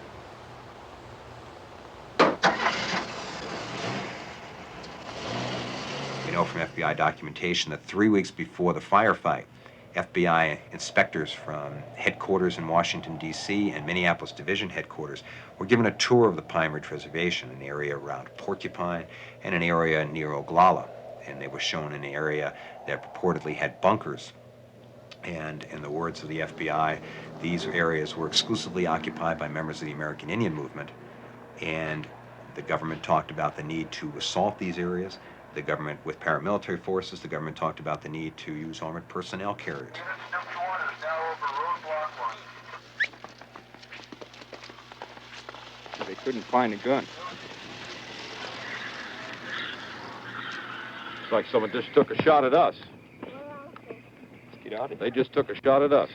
We know from FBI documentation that 3 weeks before the firefight, FBI inspectors from headquarters in Washington, D.C. and Minneapolis Division headquarters were given a tour of the Pine Ridge Reservation, an area around Porcupine and an area near Oglala. And they were shown an area that purportedly had bunkers. And in the words of the FBI, these areas were exclusively occupied by members of the American Indian movement. And the government talked about the need to assault these areas. The government, with paramilitary forces, the government talked about the need to use armored personnel carriers. They couldn't find a gun. It's like someone just took a shot at us. Let's get out of here. They just took a shot at us.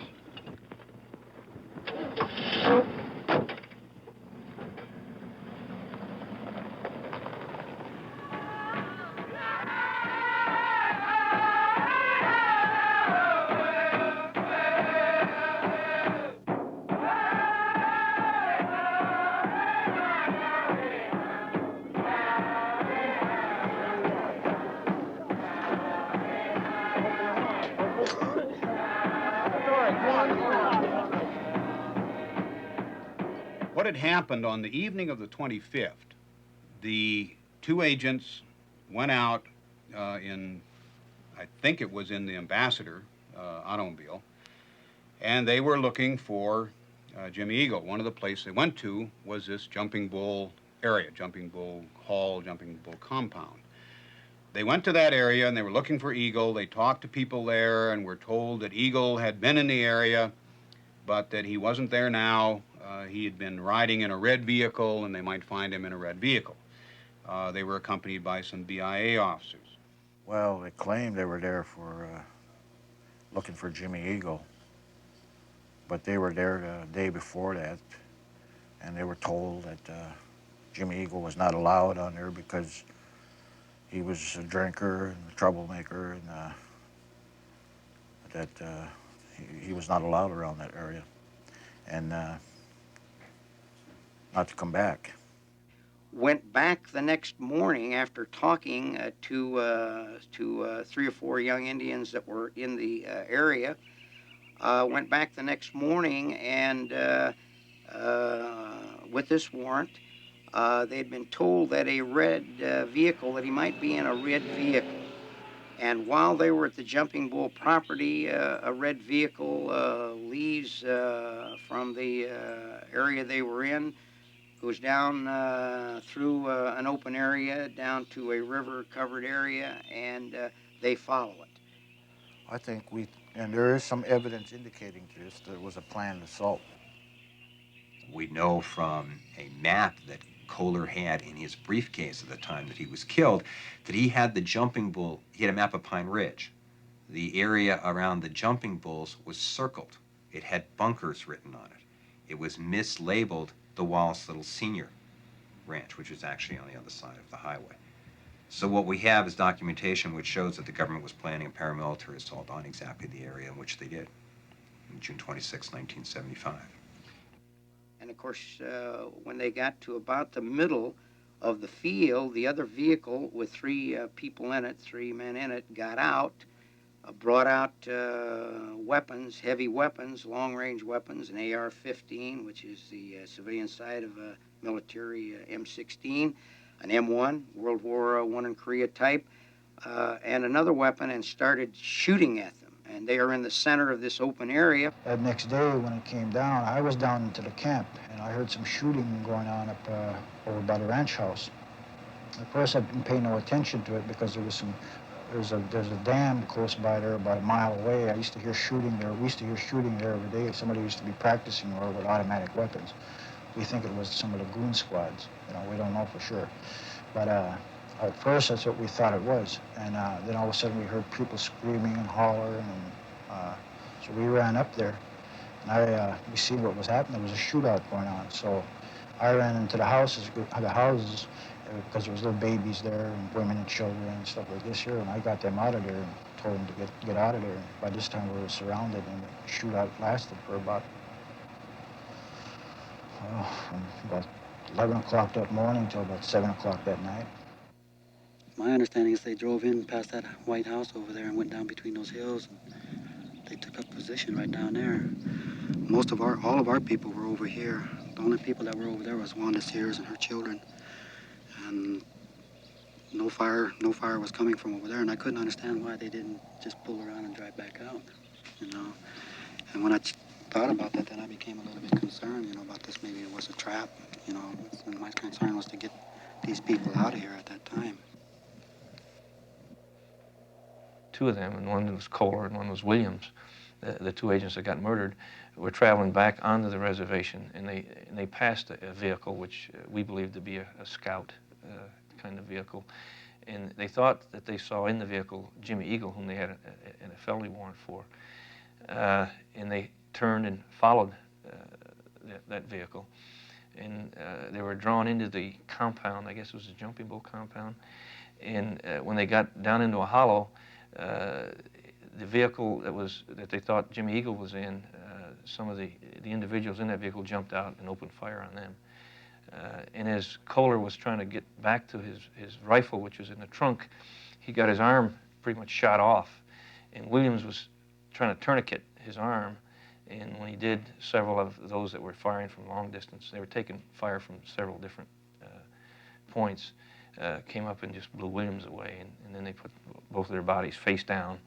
What had happened on the evening of the 25th, the 2 agents went out I think it was in the Ambassador automobile, and they were looking for Jimmy Eagle. One of the places they went to was this Jumping Bull area, Jumping Bull Hall, Jumping Bull compound. They went to that area and they were looking for Eagle. They talked to people there and were told that Eagle had been in the area, but that he wasn't there now. He had been riding in a red vehicle, and they might find him in a red vehicle. They were accompanied by some BIA officers. Well, they claimed they were there for looking for Jimmy Eagle, but they were there the day before that, and they were told that Jimmy Eagle was not allowed on there because he was a drinker and a troublemaker, and that he was not allowed around that area, and not to come back. Went back the next morning after talking to 3 or 4 young Indians that were in the area. Went back the next morning, and with this warrant, they'd been told that a red vehicle, that he might be in a red vehicle. And while they were at the Jumping Bull property, a red vehicle leaves from the area they were in, goes down through an open area, down to a river-covered area, and they follow it. I think and there is some evidence indicating to this that it was a planned assault. We know from a map that Kohler had in his briefcase at the time that he was killed that he had the Jumping Bull, he had a map of Pine Ridge. The area around the Jumping Bulls was circled. It had bunkers written on it. It was mislabeled the Wallace Little Senior Ranch, which is actually on the other side of the highway. So what we have is documentation which shows that the government was planning a paramilitary assault on exactly the area in which they did, on June 26, 1975. And of course, when they got to about the middle of the field, the other vehicle with three people in it, 3 men in it, got out, brought out weapons, heavy weapons, long-range weapons, an AR-15, which is the civilian side of a military M16, an M1, World War I and Korea type, and another weapon, and started shooting at them. And they are in the center of this open area. That next day when it came down, I was down into the camp, and I heard some shooting going on up over by the ranch house. At first I didn't pay no attention to it because there's a dam close by there about a mile away. I used to hear shooting there. We used to hear shooting there every day. Somebody used to be practicing or with automatic weapons. We think it was some of the goon squads. We don't know for sure. But at first that's what we thought it was. And then all of a sudden we heard people screaming and hollering. And so we ran up there. And we seen what was happening. There was a shootout going on. So I ran into the houses because there was little babies there and women and children and stuff like this here. And I got them out of there and told them to get out of there. And by this time we were surrounded, and the shootout lasted for about from about 11 o'clock that morning till about 7 o'clock that night. My understanding is they drove in past that white house over there and went down between those hills. And they took up position right down there. All of our people were over here. The only people that were over there was Wanda Sears and her children. And no fire was coming from over there. And I couldn't understand why they didn't just pull around and drive back out, And when I thought about that, then I became a little bit concerned, about this. Maybe it was a trap, And my concern was to get these people out of here at that time. Two of them, and one was Kohler and one was Williams, the two agents that got murdered, were traveling back onto the reservation, and they passed a vehicle which we believed to be a scout kind of vehicle, and they thought that they saw in the vehicle Jimmy Eagle, whom they had a felony warrant for, and they turned and followed that vehicle, and they were drawn into the compound. I guess it was a Jumping Bull compound, and when they got down into a hollow, the vehicle that they thought Jimmy Eagle was in, some of the individuals in that vehicle jumped out and opened fire on them. And as Kohler was trying to get back to his rifle, which was in the trunk, he got his arm pretty much shot off. And Williams was trying to tourniquet his arm, and when he did, several of those that were firing from long distance, they were taking fire from several different points, came up and just blew Williams away, and then they put both of their bodies face down,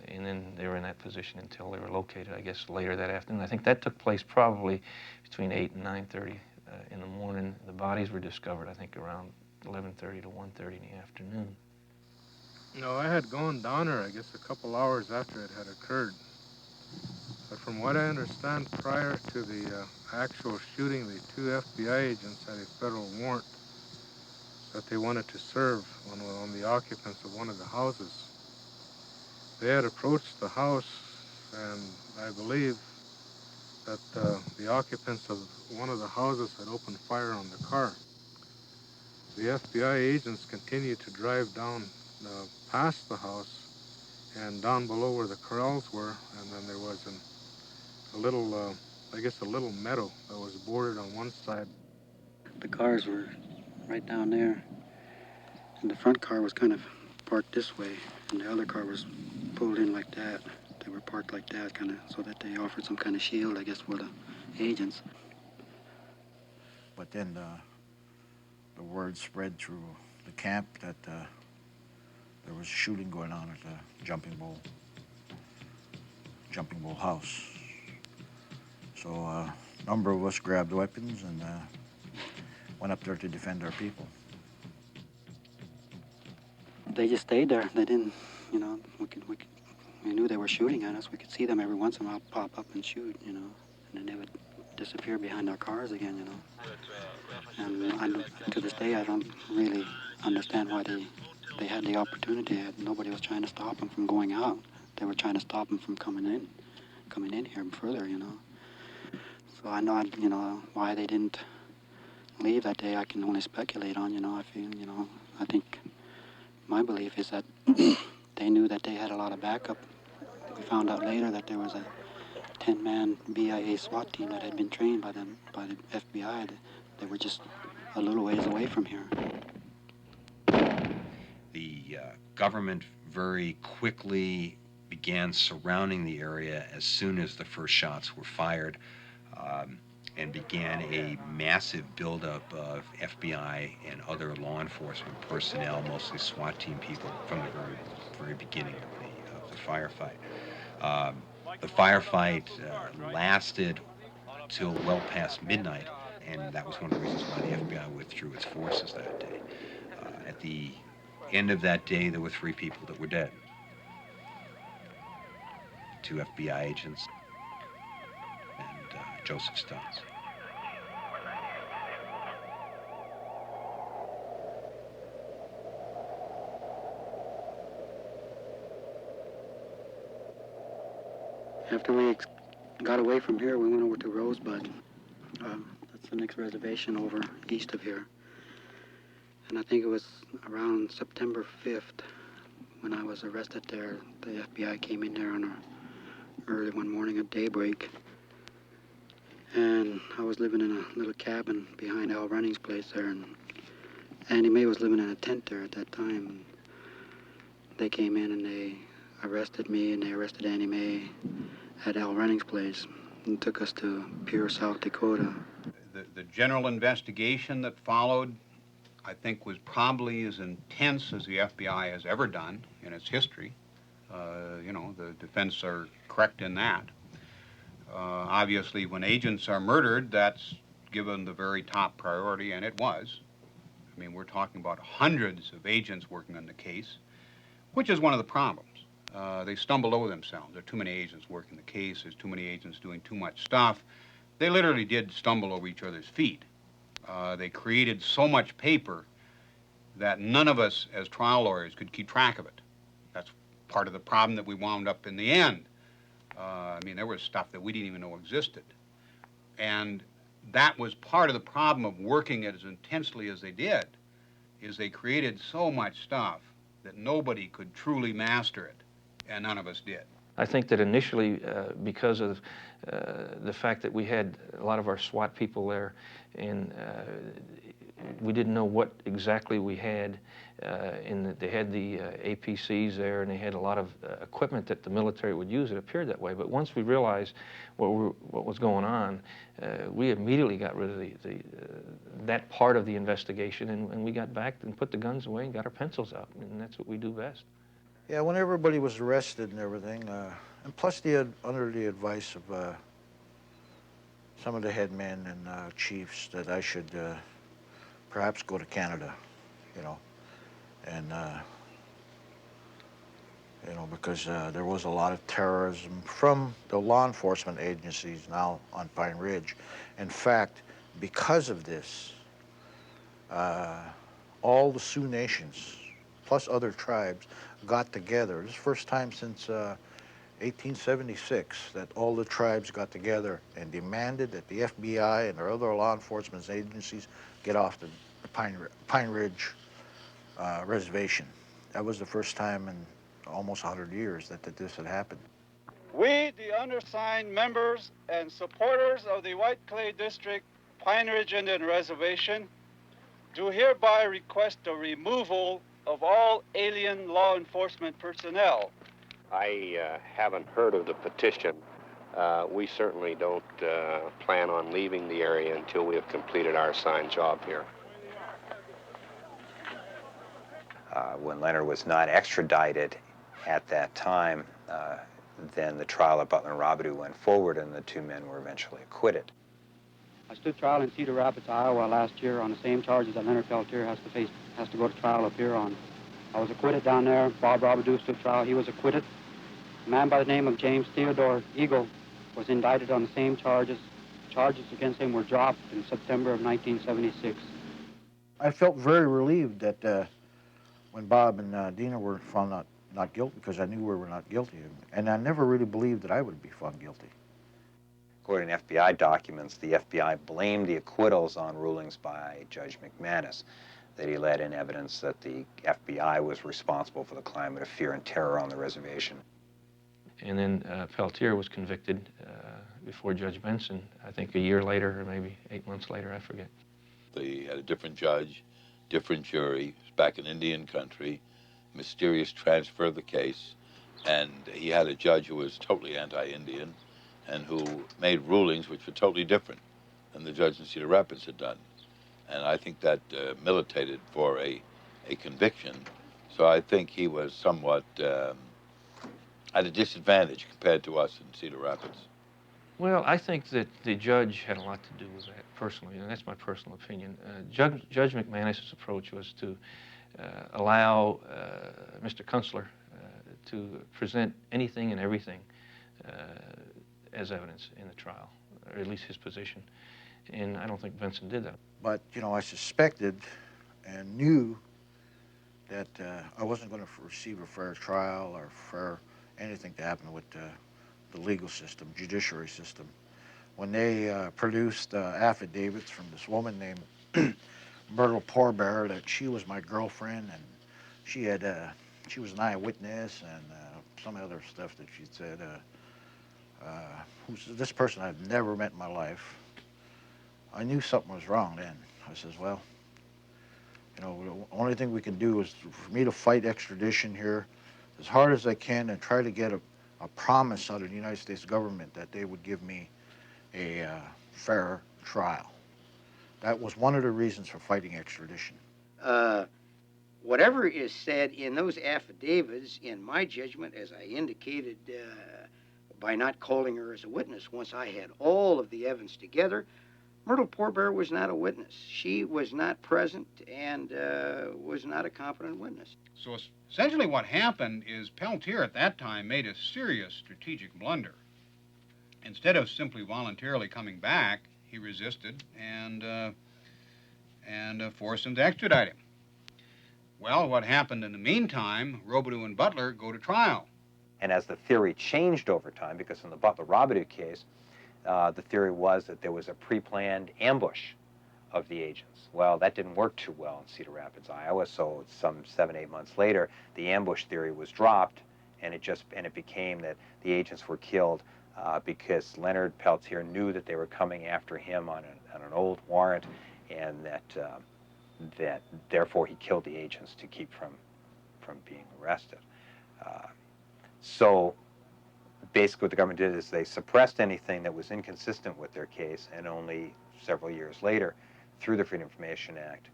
and then they were in that position until they were located, I guess, later that afternoon. I think that took place probably between 8 and 9:30 in the morning. The bodies were discovered, I think, around 11:30 to 1:30 in the afternoon. No, I had gone down there, I guess, a couple hours after it had occurred. But from what I understand, prior to the actual shooting, the two FBI agents had a federal warrant that they wanted to serve on the occupants of one of the houses. They had approached the house, and I believe that the occupants of one of the houses had opened fire on the car. The FBI agents continued to drive down past the house and down below where the corrals were, and then there was a little, I guess a little meadow that was bordered on one side. The cars were right down there, and the front car was kind of parked this way, and the other car was pulled in like that. They were parked like that, kind of, so that they offered some kind of shield, I guess, for the agents. But then the word spread through the camp that there was shooting going on at the Jumping Bull house. So a number of us grabbed weapons and went up there to defend our people. They just stayed there. They didn't, we knew they were shooting at us. We could see them every once in a while pop up and shoot, and then they would disappear behind our cars again, And to this day, I don't really understand why they had the opportunity. Nobody was trying to stop them from going out. They were trying to stop them from coming in here further, So I know, why they didn't leave that day, I can only speculate on, I feel, I think my belief is that they knew that they had a lot of backup. We found out later that there was a 10-man BIA SWAT team that had been trained by the FBI. They were just a little ways away from here. The government very quickly began surrounding the area as soon as the first shots were fired, and began a massive buildup of FBI and other law enforcement personnel, mostly SWAT team people, from the very beginning of the firefight. The firefight lasted till well past midnight, and that was one of the reasons why the FBI withdrew its forces that day. At the end of that day, there were 3 people that were dead. 2 FBI agents and Joseph Stones. After we got away from here, we went over to Rosebud. That's the next reservation over east of here. And I think it was around September 5th when I was arrested there. The FBI came in there early one morning at daybreak. And I was living in a little cabin behind Al Running's place there. And Andy May was living in a tent there at that time. They came in and they arrested me and they arrested Andy May at Al Running's place and took us to Pure, South Dakota. The general investigation that followed, I think, was probably as intense as the FBI has ever done in its history. You know, the defense are correct in that. Obviously, when agents are murdered, that's given the very top priority, and it was. I mean, we're talking about hundreds of agents working on the case, which is one of the problems. They stumbled over themselves. There are too many agents working the case. There's too many agents doing too much stuff. They literally did stumble over each other's feet. They created so much paper that none of us as trial lawyers could keep track of it. That's part of the problem that we wound up in the end. I mean, there was stuff that we didn't even know existed. And that was part of the problem of working as intensely as they did, is they created so much stuff that nobody could truly master it, and none of us did. I think that initially, because of the fact that we had a lot of our SWAT people there, and we didn't know what exactly we had, they had the APCs there, and they had a lot of equipment that the military would use. It appeared that way. But once we realized what was going on, we immediately got rid of that part of the investigation, and we got back and put the guns away and got our pencils out, and that's what we do best. Yeah, when everybody was arrested and everything, and plus under the advice of some of the headmen and chiefs that I should perhaps go to Canada, you know, and you know, because there was a lot of terrorism from the law enforcement agencies now on Pine Ridge. In fact, because of this, all the Sioux nations, plus other tribes, got together. This is the first time since 1876 that all the tribes got together and demanded that the FBI and their other law enforcement agencies get off the Pine Ridge reservation. That was the first time in almost 100 years that this had happened. We, the undersigned members and supporters of the White Clay District Pine Ridge Indian Reservation, do hereby request the removal of all alien law enforcement personnel. I haven't heard of the petition. We certainly don't plan on leaving the area until we have completed our assigned job here. When Leonard was not extradited at that time, then the trial of Butler and Robidoux went forward, and the 2 men were eventually acquitted. I stood trial in Cedar Rapids, Iowa last year on the same charges that Leonard Peltier has to go to trial up here on. I was acquitted down there. Bob Robidoux stood trial. He was acquitted. A man by the name of James Theodore Eagle was indicted on the same charges. Charges against him were dropped in September of 1976. I felt very relieved that when Bob and Dina were found not guilty, because I knew we were not guilty. And I never really believed that I would be found guilty. According to FBI documents, the FBI blamed the acquittals on rulings by Judge McManus, that he let in evidence that the FBI was responsible for the climate of fear and terror on the reservation. And then Peltier was convicted before Judge Benson, I think a year later or maybe 8 months later, I forget. They had a different judge, different jury. It was back in Indian country, mysterious transfer of the case, and he had a judge who was totally anti-Indian and who made rulings which were totally different than the judge in Cedar Rapids had done. And I think that militated for a conviction. So I think he was somewhat at a disadvantage compared to us in Cedar Rapids. Well, I think that the judge had a lot to do with that, personally, and that's my personal opinion. Judge McManus's approach was to allow Mr. Kunstler to present anything and everything as evidence in the trial, or at least his position. And I don't think Vincent did that. But, you know, I suspected and knew that I wasn't going to receive a fair trial or fair anything to happen with the legal system, judiciary system. When they produced affidavits from this woman named Myrtle Porbear that she was my girlfriend and she was an eyewitness and some other stuff that she said. Who's this person I've never met in my life? I knew something was wrong then. I says, well, you know, the only thing we can do is for me to fight extradition here as hard as I can and try to get a promise out of the United States government that they would give me a fair trial. That was one of the reasons for fighting extradition. Whatever is said in those affidavits, in my judgment, as I indicated by not calling her as a witness, once I had all of the evidence together, Myrtle Porbear was not a witness. She was not present and was not a competent witness. So essentially what happened is Peltier at that time made a serious strategic blunder. Instead of simply voluntarily coming back, he resisted and forced them to extradite him. Well, what happened in the meantime, Robidoux and Butler go to trial. And as the theory changed over time, because in the Butler-Robidoux case, the theory was that there was a pre-planned ambush of the agents. Well, that didn't work too well in Cedar Rapids, Iowa, so some 7-8 months later, the ambush theory was dropped, and it became that the agents were killed because Leonard Peltier knew that they were coming after him on an old warrant, and that therefore he killed the agents to keep from being arrested. So basically what the government did is they suppressed anything that was inconsistent with their case, and only several years later, through the Freedom of Information Act,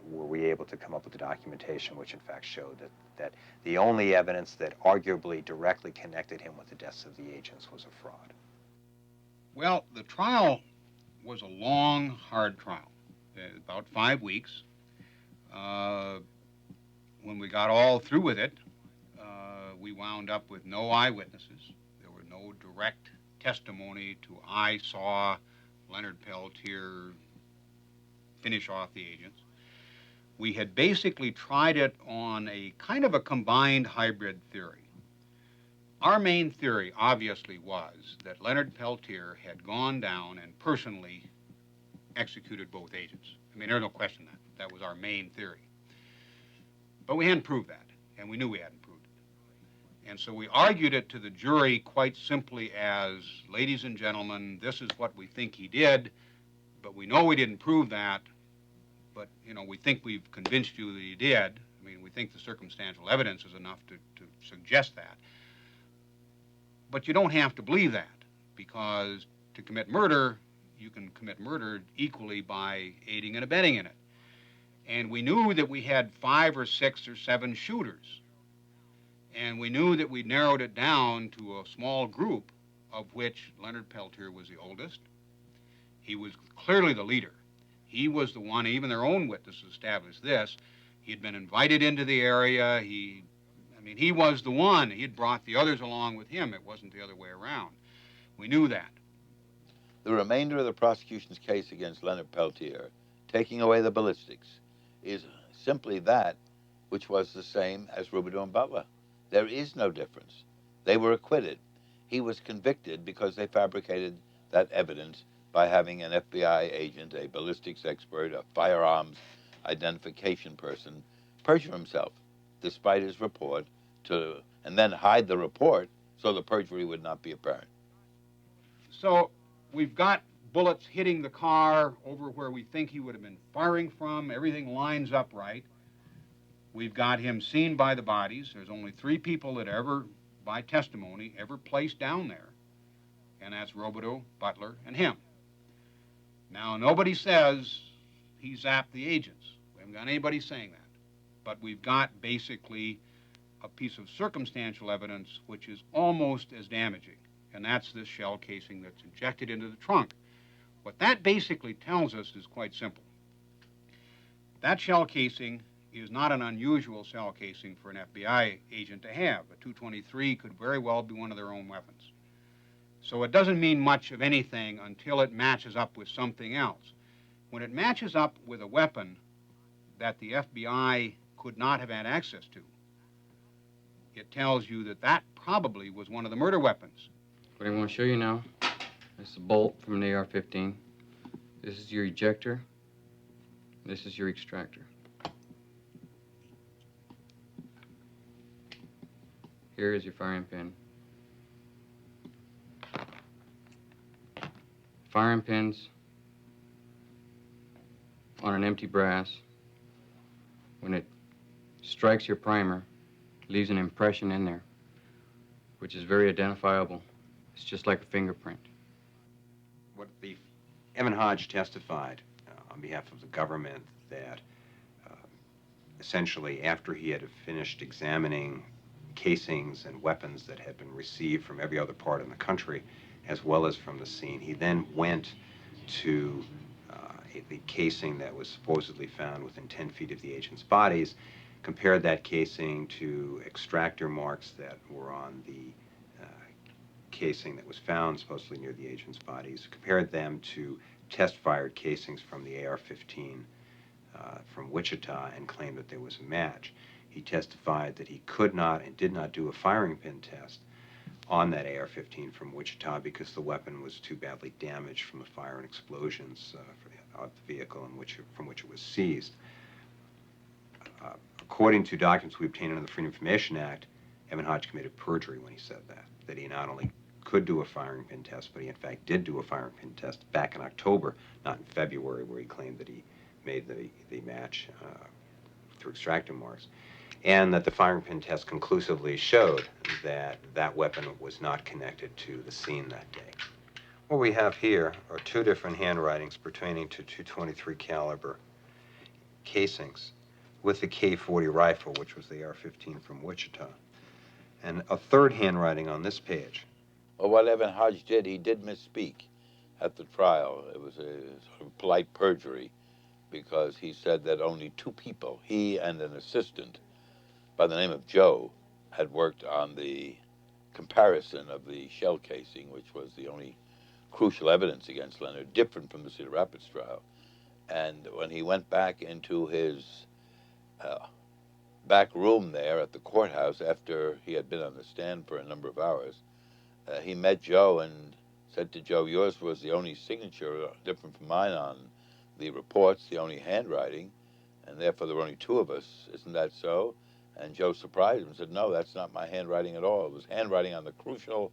were we able to come up with the documentation which in fact showed that the only evidence that arguably directly connected him with the deaths of the agents was a fraud. Well, the trial was a long, hard trial, about 5 weeks. When we got all through with it, we wound up with no eyewitnesses. There were no direct testimony to I saw Leonard Peltier finish off the agents. We had basically tried it on a kind of a combined hybrid theory. Our main theory obviously was that Leonard Peltier had gone down and personally executed both agents. I mean, there's no question that was our main theory. But we hadn't proved that, and we knew we hadn't proved it. And so we argued it to the jury quite simply as, ladies and gentlemen, this is what we think he did, but we know we didn't prove that, but, you know, we think we've convinced you that he did. I mean, we think the circumstantial evidence is enough to suggest that. But you don't have to believe that, because to commit murder, you can commit murder equally by aiding and abetting in it. And we knew that we had 5 or 6 or 7 shooters. And we knew that we narrowed it down to a small group, of which Leonard Peltier was the oldest. He was clearly the leader. He was the one, even their own witnesses established this. He had been invited into the area. He was the one. He had brought the others along with him. It wasn't the other way around. We knew that. The remainder of the prosecution's case against Leonard Peltier, taking away the ballistics, is simply that which was the same as Robidoux and Butler. There is no difference. They were acquitted. He was convicted because they fabricated that evidence by having an FBI agent, a ballistics expert, a firearms identification person, perjure himself despite his report, and then hide the report so the perjury would not be apparent. So we've got bullets hitting the car over where we think he would have been firing from. Everything lines up right. We've got him seen by the bodies. There's only 3 people that ever, by testimony, ever placed down there, and that's Robideau, Butler, and him. Now, nobody says he zapped the agents. We haven't got anybody saying that. But we've got basically a piece of circumstantial evidence which is almost as damaging, and that's this shell casing that's injected into the trunk. What that basically tells us is quite simple. That shell casing is not an unusual shell casing for an FBI agent to have. A 223 could very well be one of their own weapons. So it doesn't mean much of anything until it matches up with something else. When it matches up with a weapon that the FBI could not have had access to, it tells you that that probably was one of the murder weapons. What I want to show you now is a bolt from an AR-15. This is your ejector. This is your extractor. Here is your firing pin. Firing pins on an empty brass, when it strikes your primer, leaves an impression in there, which is very identifiable. It's just like a fingerprint. What the Evan Hodge testified on behalf of the government that essentially after he had finished examining casings and weapons that had been received from every other part in the country, as well as from the scene, he then went to the casing that was supposedly found within 10 feet of the agent's bodies, compared that casing to extractor marks that were on the casing that was found supposedly near the agent's bodies, compared them to test-fired casings from the AR-15 from Wichita, and claimed that there was a match. He testified that he could not and did not do a firing pin test on that AR-15 from Wichita because the weapon was too badly damaged from the fire and explosions of the vehicle from which it was seized. According to documents we obtained under the Freedom of Information Act, Evan Hodge committed perjury when he said that he not only could do a firing pin test, but he in fact did do a firing pin test back in October, not in February, where he claimed that he made the match through extractor marks, and that the firing pin test conclusively showed that that weapon was not connected to the scene that day. What we have here are 2 different handwritings pertaining to .223 caliber casings with the K-40 rifle, which was the AR-15 from Wichita, and a 3rd handwriting on this page. Well, what Evan Hodge did, he did misspeak at the trial. It was a sort of polite perjury, because he said that only 2 people, he and an assistant by the name of Joe, had worked on the comparison of the shell casing, which was the only crucial evidence against Leonard, different from the Cedar Rapids trial. And when he went back into his back room there at the courthouse after he had been on the stand for a number of hours, he met Joe and said to Joe, yours was the only signature different from mine on the reports, the only handwriting, and therefore there were only 2 of us. Isn't that so? And Joe surprised him and said, no, that's not my handwriting at all. It was handwriting on the crucial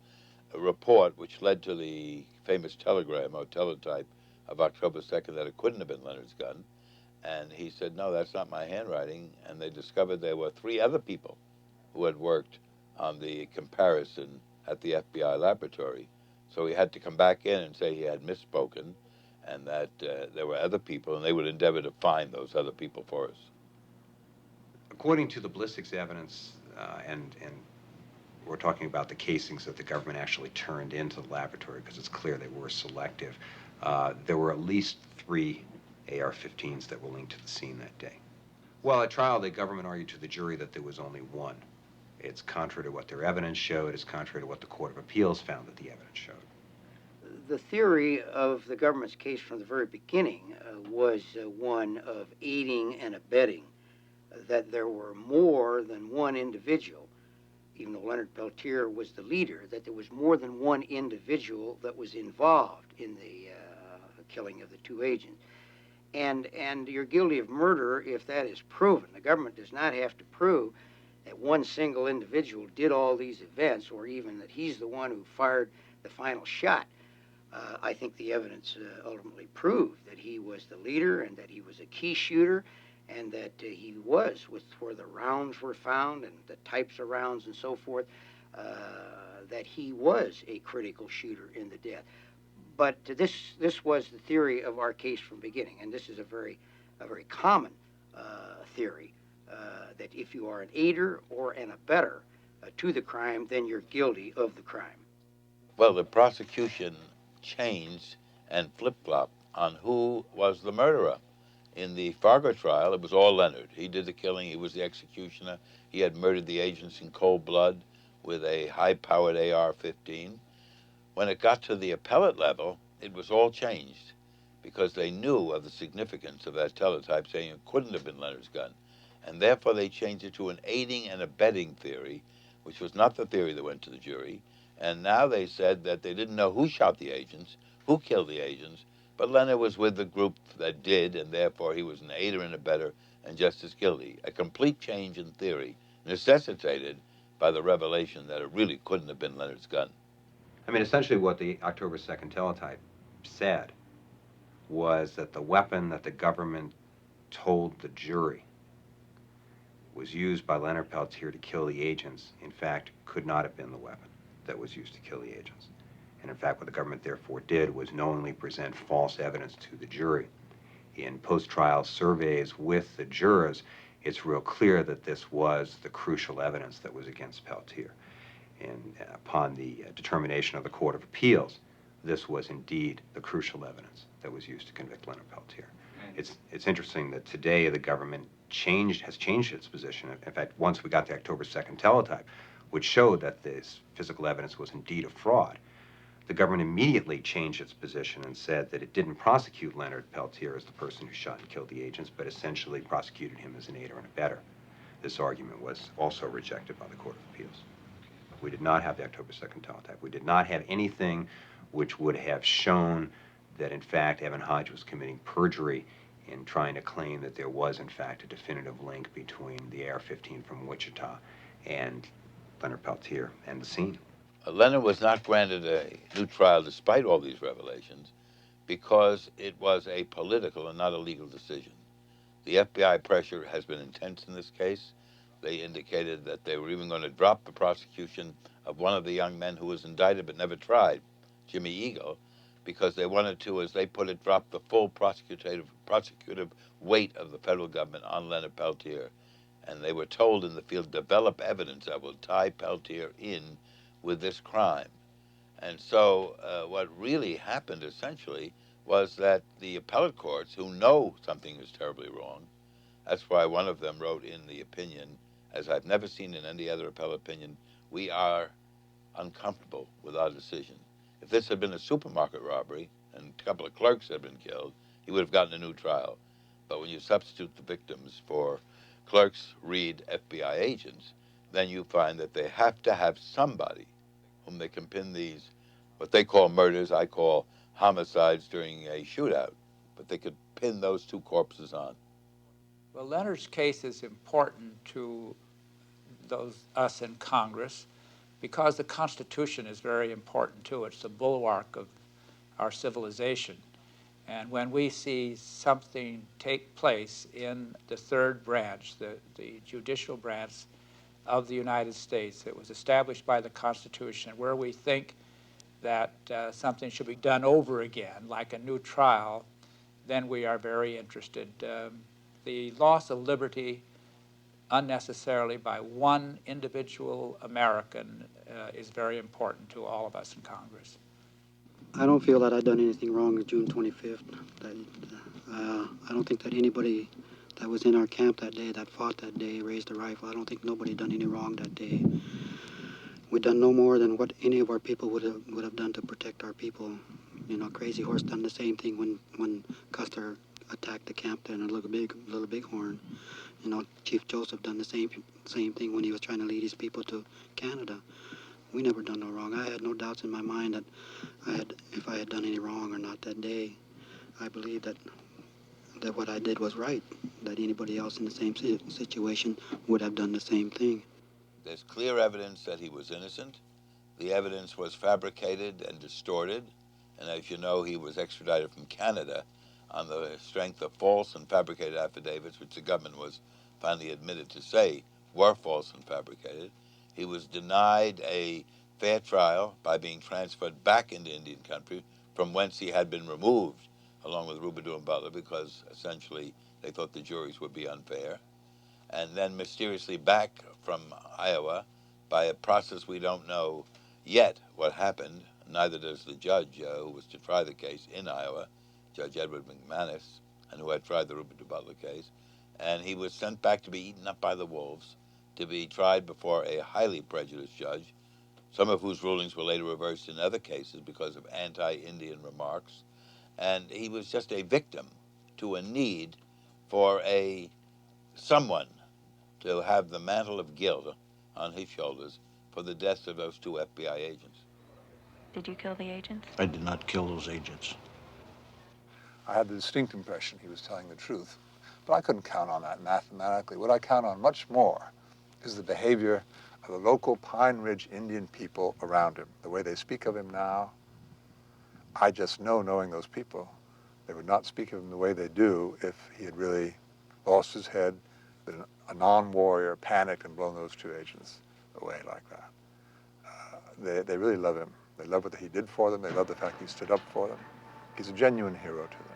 report which led to the famous telegram or teletype of October 2nd that it couldn't have been Leonard's gun. And he said, no, that's not my handwriting. And they discovered there were 3 other people who had worked on the comparison at the FBI laboratory. So he had to come back in and say he had misspoken, and that there were other people, and they would endeavor to find those other people for us. According to the ballistics evidence, and we're talking about the casings that the government actually turned into the laboratory because it's clear they were selective, there were at least 3 AR-15s that were linked to the scene that day. Well, at trial, the government argued to the jury that there was only 1. It's contrary to what their evidence showed. It's contrary to what the Court of Appeals found that the evidence showed. The theory of the government's case from the very beginning was one of aiding and abetting, that there were more than 1 individual, even though Leonard Peltier was the leader, that there was more than 1 individual that was involved in the killing of the 2 agents. And you're guilty of murder if that is proven. The government does not have to prove that 1 single individual did all these events, or even that he's the one who fired the final shot. I think the evidence ultimately proved that he was the leader and that he was a key shooter and that he was, with where the rounds were found and the types of rounds and so forth, that he was a critical shooter in the death. But this was the theory of our case from beginning, and this is a very common theory, that if you are an aider or an abettor to the crime, then you're guilty of the crime. Well, the prosecution changed and flip-flopped on who was the murderer. In the Fargo trial, it was all Leonard. He did the killing. He was the executioner. He had murdered the agents in cold blood with a high-powered AR-15. When it got to the appellate level, it was all changed because they knew of the significance of that teletype saying it couldn't have been Leonard's gun. And therefore they changed it to an aiding and abetting theory, which was not the theory that went to the jury. And now they said that they didn't know who shot the agents, who killed the agents, but Leonard was with the group that did, and therefore he was an aider and abettor and just as guilty. A complete change in theory necessitated by the revelation that it really couldn't have been Leonard's gun. I mean, essentially what the October 2nd teletype said was that the weapon that the government told the jury was used by Leonard Peltier to kill the agents, in fact, could not have been the weapon that was used to kill the agents. And in fact, what the government therefore did was knowingly present false evidence to the jury. In post-trial surveys with the jurors, it's real clear that this was the crucial evidence that was against Peltier. And upon the determination of the Court of Appeals, this was indeed the crucial evidence that was used to convict Leonard Peltier. It's interesting that today the government has changed its position. In fact, once we got the October 2nd teletype, which showed that this physical evidence was indeed a fraud, the government immediately changed its position and said that it didn't prosecute Leonard Peltier as the person who shot and killed the agents, but essentially prosecuted him as an aider and abettor. This argument was also rejected by the Court of Appeals. We did not have the October 2nd teletype. We did not have anything which would have shown that, in fact, Evan Hodge was committing perjury in trying to claim that there was, in fact, a definitive link between the AR-15 from Wichita and Leonard Peltier and the scene. Leonard was not granted a new trial despite all these revelations because it was a political and not a legal decision. The FBI pressure has been intense in this case. They indicated that they were even going to drop the prosecution of one of the young men who was indicted but never tried, Jimmy Eagle, because they wanted to, as they put it, drop the full prosecutive weight of the federal government on Leonard Peltier. And they were told in the field, develop evidence that will tie Peltier in with this crime. And so what really happened essentially was that the appellate courts, who know something is terribly wrong, that's why one of them wrote in the opinion, as I've never seen in any other appellate opinion, we are uncomfortable with our decision. If this had been a supermarket robbery and a couple of clerks had been killed, he would have gotten a new trial. But when you substitute the victims for clerks, read FBI agents, then you find that they have to have somebody whom they can pin these, what they call murders, I call homicides during a shootout, but they could pin those two corpses on. Well, Leonard's case is important to us in Congress because the Constitution is very important too. It's the bulwark of our civilization. And when we see something take place in the third branch, the judicial branch of the United States that was established by the Constitution, where we think that something should be done over again, like a new trial, then we are very interested. The loss of liberty unnecessarily by one individual American is very important to all of us in Congress. I don't feel that I've done anything wrong on June 25th. I don't think that anybody that was in our camp that day, that fought that day, raised a rifle. I don't think nobody done any wrong that day. We done no more than what any of our people would have done to protect our people. You know, Crazy Horse done the same thing when Custer attacked the camp there in Little Bighorn. You know, Chief Joseph done the same thing when he was trying to lead his people to Canada. We never done no wrong. I had no doubts in my mind that if I had done any wrong or not that day. I believe that what I did was right, that anybody else in the same situation would have done the same thing. There's clear evidence that he was innocent. The evidence was fabricated and distorted, And as you know, he was extradited from Canada on the strength of false and fabricated affidavits, which the government was finally admitted to say were false and fabricated. He was denied a fair trial by being transferred back into Indian country from whence he had been removed, along with Robidoux and Butler, because essentially they thought the juries would be unfair. And then mysteriously back from Iowa by a process we don't know yet what happened. Neither does the judge who was to try the case in Iowa, Judge Edward McManus, and who had tried the Robidoux Butler case. And he was sent back to be eaten up by the wolves, to be tried before a highly prejudiced judge, some of whose rulings were later reversed in other cases because of anti-Indian remarks. And he was just a victim to a need for someone to have the mantle of guilt on his shoulders for the deaths of those 2 FBI agents. Did you kill the agents? I did not kill those agents. I had the distinct impression he was telling the truth, but I couldn't count on that mathematically. What I count on much more is the behavior of the local Pine Ridge Indian people around him, the way they speak of him now. I just know, knowing those people, they would not speak of him the way they do if he had really lost his head, been a non-warrior, panicked, and blown those 2 agents away like that. They really love him. They love what he did for them. They love the fact he stood up for them. He's a genuine hero to them.